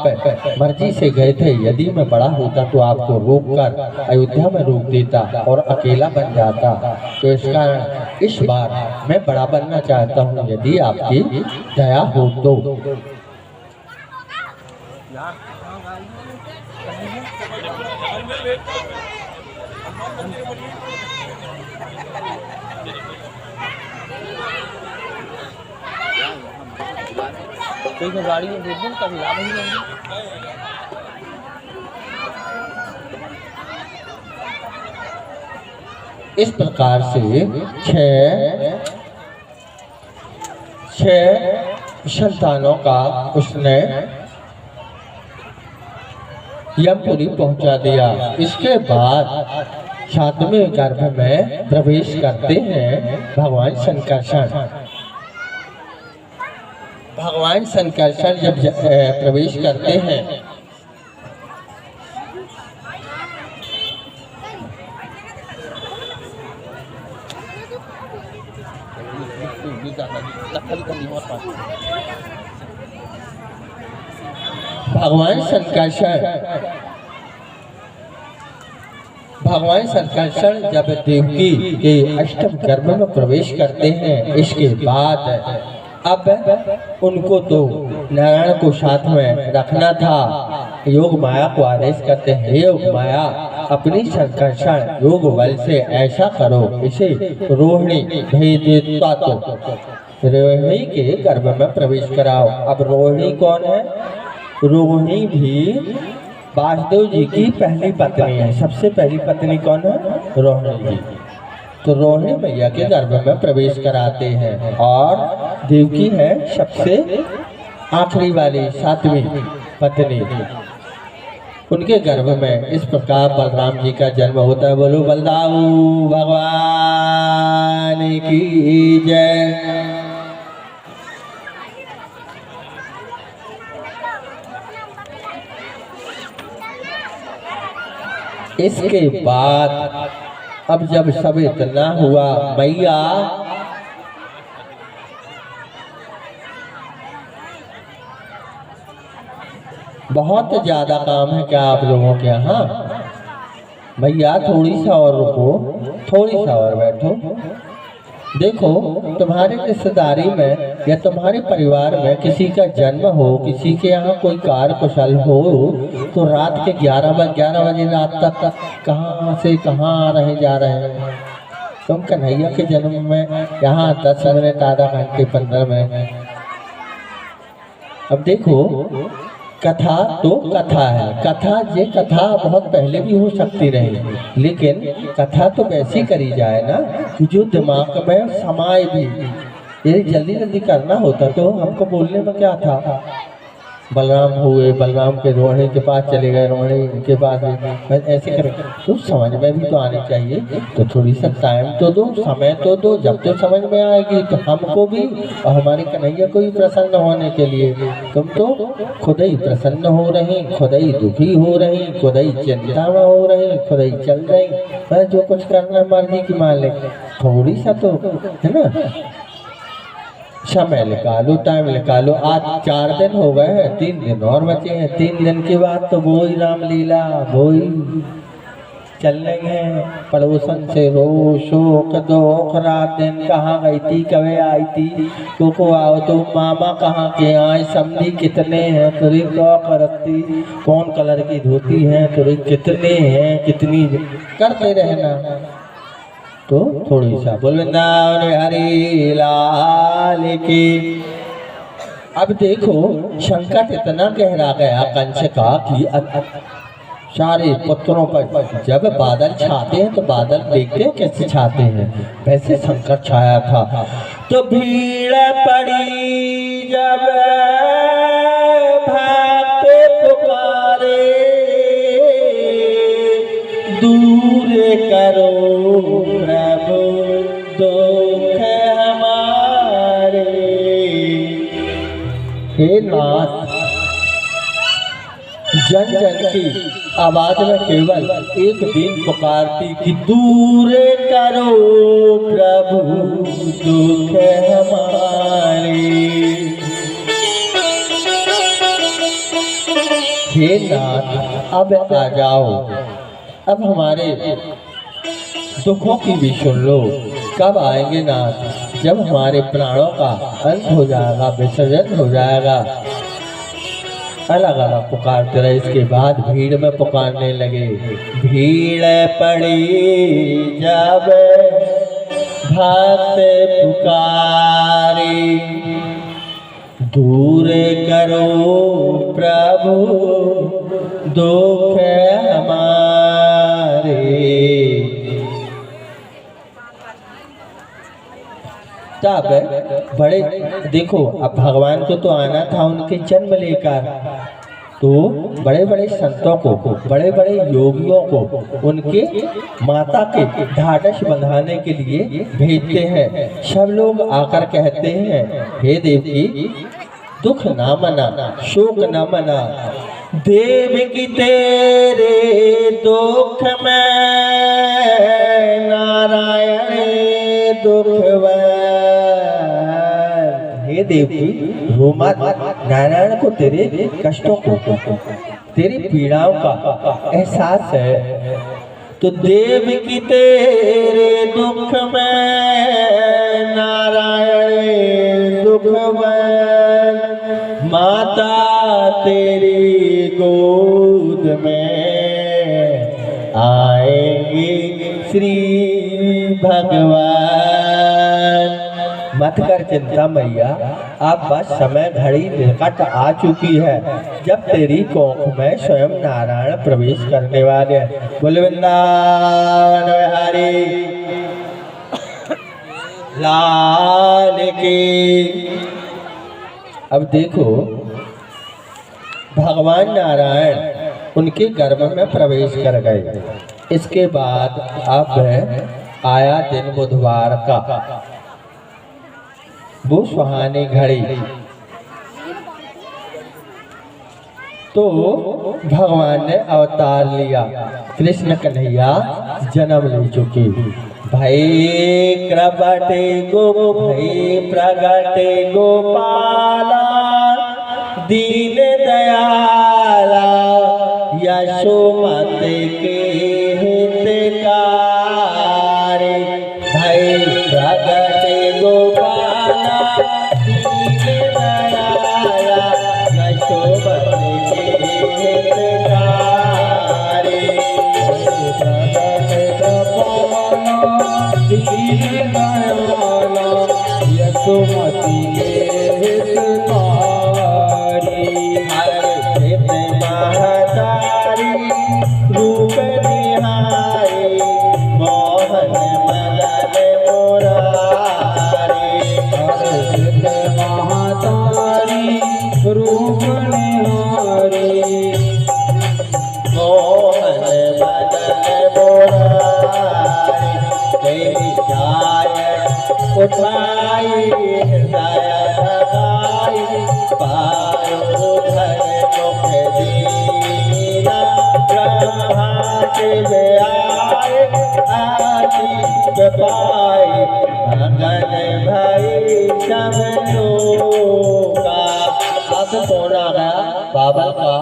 मर्जी से गए थे, यदि मैं बड़ा होता तो आपको रोककर अयोध्या में रोक देता और अकेला बन जाता। तो इस कारण इस बार मैं बड़ा बनना चाहता हूँ, यदि आपकी दया हो तो। कोई को गाड़ी में देख दो कभी लाभ नहीं लेंगे। इस प्रकार से 6 संतानों का उसने यमपुरी पहुंचा दिया। इसके बाद 7वें गर्भ में प्रवेश करते हैं भगवान संकर्षण। भगवान संकर्षण जब प्रवेश करते हैं भगवान संकर्षण जब देवकी के अष्टम गर्भ में प्रवेश करते हैं, इसके बाद अब उनको तो नारायण को साथ में रखना था। योग माया को आदेश करते हैं, योग माया अपनी संकर्षण योग बल से ऐसा करो, इसे रोहिणी भेदिता तो रोहिणी के गर्भ में प्रवेश कराओ। अब रोहिणी कौन है? रोहिणी भी वासुदेव जी की पहली पत्नी है। सबसे पहली पत्नी कौन है? रोहिणी जी। तो रोहिणी मैया के गर्भ में प्रवेश कराते हैं और देवकी है सबसे आखिरी वाली 7वीं पत्नी। उनके गर्भ में इस प्रकार बलराम जी का जन्म होता है। बोलो बलदाऊ भगवान की जय। इसके बाद अब जब सब इतना हुआ, मैया बहुत ज्यादा काम है क्या आप लोगों के यहाँ? मैया थोड़ी सा और रुको, थोड़ी सा और बैठो। देखो, तुम्हारे रिश्तेदारी में या तुम्हारे परिवार में किसी का जन्म हो, किसी के यहाँ कोई कार्य कुशल हो, तो रात के 11 बजे रात तक कहाँ से कहाँ रहे जा रहे हैं। तुम कन्हैया के जन्म में यहाँ 10 मिनट, आधा घंटे, 15 मिनट। अब देखो, कथा तो कथा है, कथा बहुत पहले भी हो सकती रही, लेकिन कथा तो वैसी करी जाए ना कि जो दिमाग में समाये भी। यदि जल्दी करना होता तो हमको बोलने में क्या था। बलराम हुए, बलराम के रोहिणी के पास चले गए, रोहिणी के पास ऐसे करें तो समझ में भी तो आनी चाहिए। तो थोड़ी सा टाइम तो दो, समय तो दो, जब तो समझ में आएगी तो हमको भी और हमारी कन्हैया को भी प्रसन्न होने के लिए। तुम तो खुद ही प्रसन्न हो रही, खुद ही दुखी हो रही, खुद ही चिंता में हो रही, खुद ही चल रही। मैं जो कुछ करना मर्जी की मालिक, थोड़ी सा तो है ना, समय निकालो, टाइम निकालो। आज 4 दिन हो गए हैं, 3 दिन और बचे हैं। 3 दिन के बाद तो वो ही रामलीला, वो ही चल रही है। पड़ोसन से रो शोक दुख, रात दिन कहाँ गई थी, कभी आई थी, को आओ तो मामा कहाँ के आए, समझी कितने हैं, तुरी क्या करती, कौन कलर की धोती है, तुरी कितने हैं, कितनी करते रहना। तो थोड़ी सा बोल वृंदावन हरि लाल की। अब देखो संकट इतना गहरा गया कंस का कि सारे पुत्रों पर जब बादल छाते हैं तो बादल देखते हैं कैसे छाते हैं, वैसे संकट छाया था। तो भीड़ पड़ी जब भागते पुकारे, दूर करो प्रभु दुख हमारे। हे नाथ, जन जन की आवाज में केवल एक दिन पुकारती कि दूर करो प्रभु दुख हमारे। हे नाथ, अब आ जाओ, अब हमारे दुखों की भी सुन लो। कब आएंगे नाथ? जब हमारे प्राणों का अंत हो जाएगा, विसर्जन हो जाएगा। अलग अलग पुकारते रहे। इसके बाद भीड़ में पुकारने लगे। भीड़ पड़ी जब भक्त पुकारे, दूर करो प्रभु दुख हमारे। तब बड़े देखो, अब भगवान को तो आना था उनके जन्म लेकर, तो बड़े बड़े संतों को, बड़े बड़े योगियों को उनके माता के ढाढ़स बंधाने के लिए भेजते हैं। सब लोग आकर कहते हैं, हे देवी दुख ना मना, शोक ना मना, देव की तेरे दुख में नारायण दुखवर। हे देवी रो मत, नारायण को तेरे कष्टों को, तेरी पीड़ाओं का एहसास है। तो देव की तेरे दुख में नारायण दुखवर, माता तेरी गोद में आएंगे श्री भगवान। मत कर चिंता मैया, अब बस समय घड़ी निकट आ चुकी है जब तेरी कोख में स्वयं नारायण प्रवेश करने वाले हैं। बोल वृंदावन हरि लाल की। अब देखो भगवान नारायण उनके गर्भ में प्रवेश कर गए। इसके बाद अब आया दिन बुधवार का, वो सुहानी घड़ी। तो भगवान ने अवतार लिया, कृष्ण कन्हैया जन्म ले चुके। भई प्रगटे गोपाला, दीन दयाला, यशोमति के हितकारी। भई प्रगटे गोपाला, दीन दयाला, यशोमति के हितकारी। प्रगटे गोपाला, दीन दयाला, यशोमति के हितकारी। हर सिद्ध महतारी रूप निहारी, मोहन मदन मुरारी। हर सिद्ध महतारी रूप निहारी, आई हृदय लगाई पायो धर मुख दीना ब्रह्मा शिव आए आशीष पाए भगन भाई सब लोका। अब कौन आ गया? बाबा का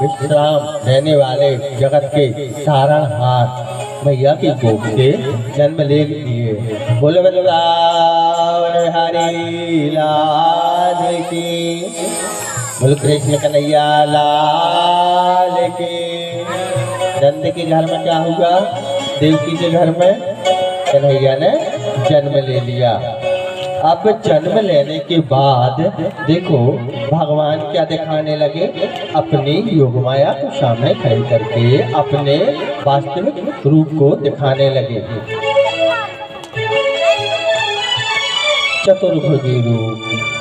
विश्राम देने वाले जगत के तारणहार मैया की गोद से जन्म ले लिए। बोल वृंदावन हरि लाल की, बोल कृष्ण कन्हैया लाल की। नंद के घर में क्या हुआ? देवकी के घर में कन्हैया ने जन्म ले लिया। अब जन्म लेने के बाद देखो भगवान क्या दिखाने लगे? अपनी योगमाया को सामने खड़ी करके अपने वास्तविक रूप को दिखाने लगे। चतुर्भुजी रूप।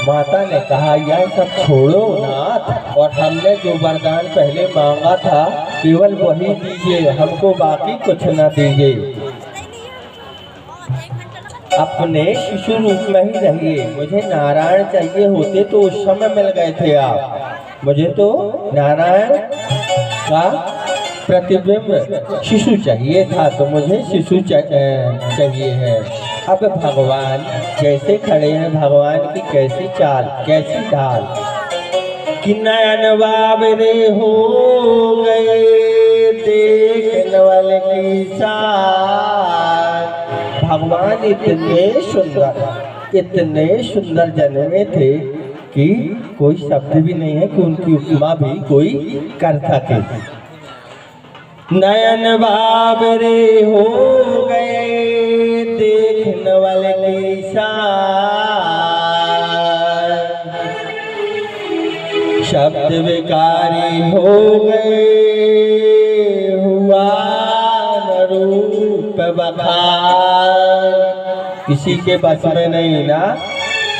माता ने कहा यह सब छोड़ो नाथ, और हमने जो वरदान पहले मांगा था केवल वही दीजिए, हमको बाकी कुछ न दीजिए। अपने शिशु रूप में ही रहिए। मुझे नारायण चाहिए होते तो उस समय मिल गए थे आप। मुझे तो नारायण का प्रतिबिंब शिशु चाहिए था, तो मुझे शिशु चाहिए है। अब भगवान जैसे खड़े हैं, भगवान की कैसी चाल, कैसी ढाल कि नयन बाबरे हो गए देखने वाले की साथ। भगवान इतने सुंदर जन्मे थे कि कोई शब्द भी नहीं है कि उनकी उपमा भी कोई कर सके। नयन बाबरे हो गए देखने वाले की शब्द विकारी हो गए, हुआ न रूप बखार। किसी के बस में नहीं ना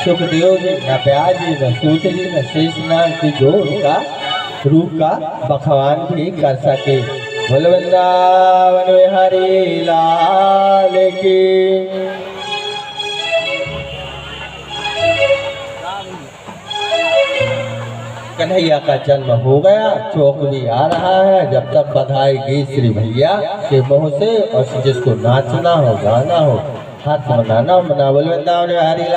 सुखदेव जी, न प्याज जी, न सूत जी, न शेषनाग की जो उनका रूप का बखवान भी कर सके। बोल वृंदावन में हरि लाल की। कन्हैया का जन्म हो गया, चौक भी आ रहा है। जब तक बधाई गई श्री भैया के मुँह से, और जिसको नाचना हो, गाना हो, हाथ मनाना हो, मना। बोल वृंदावन में हरि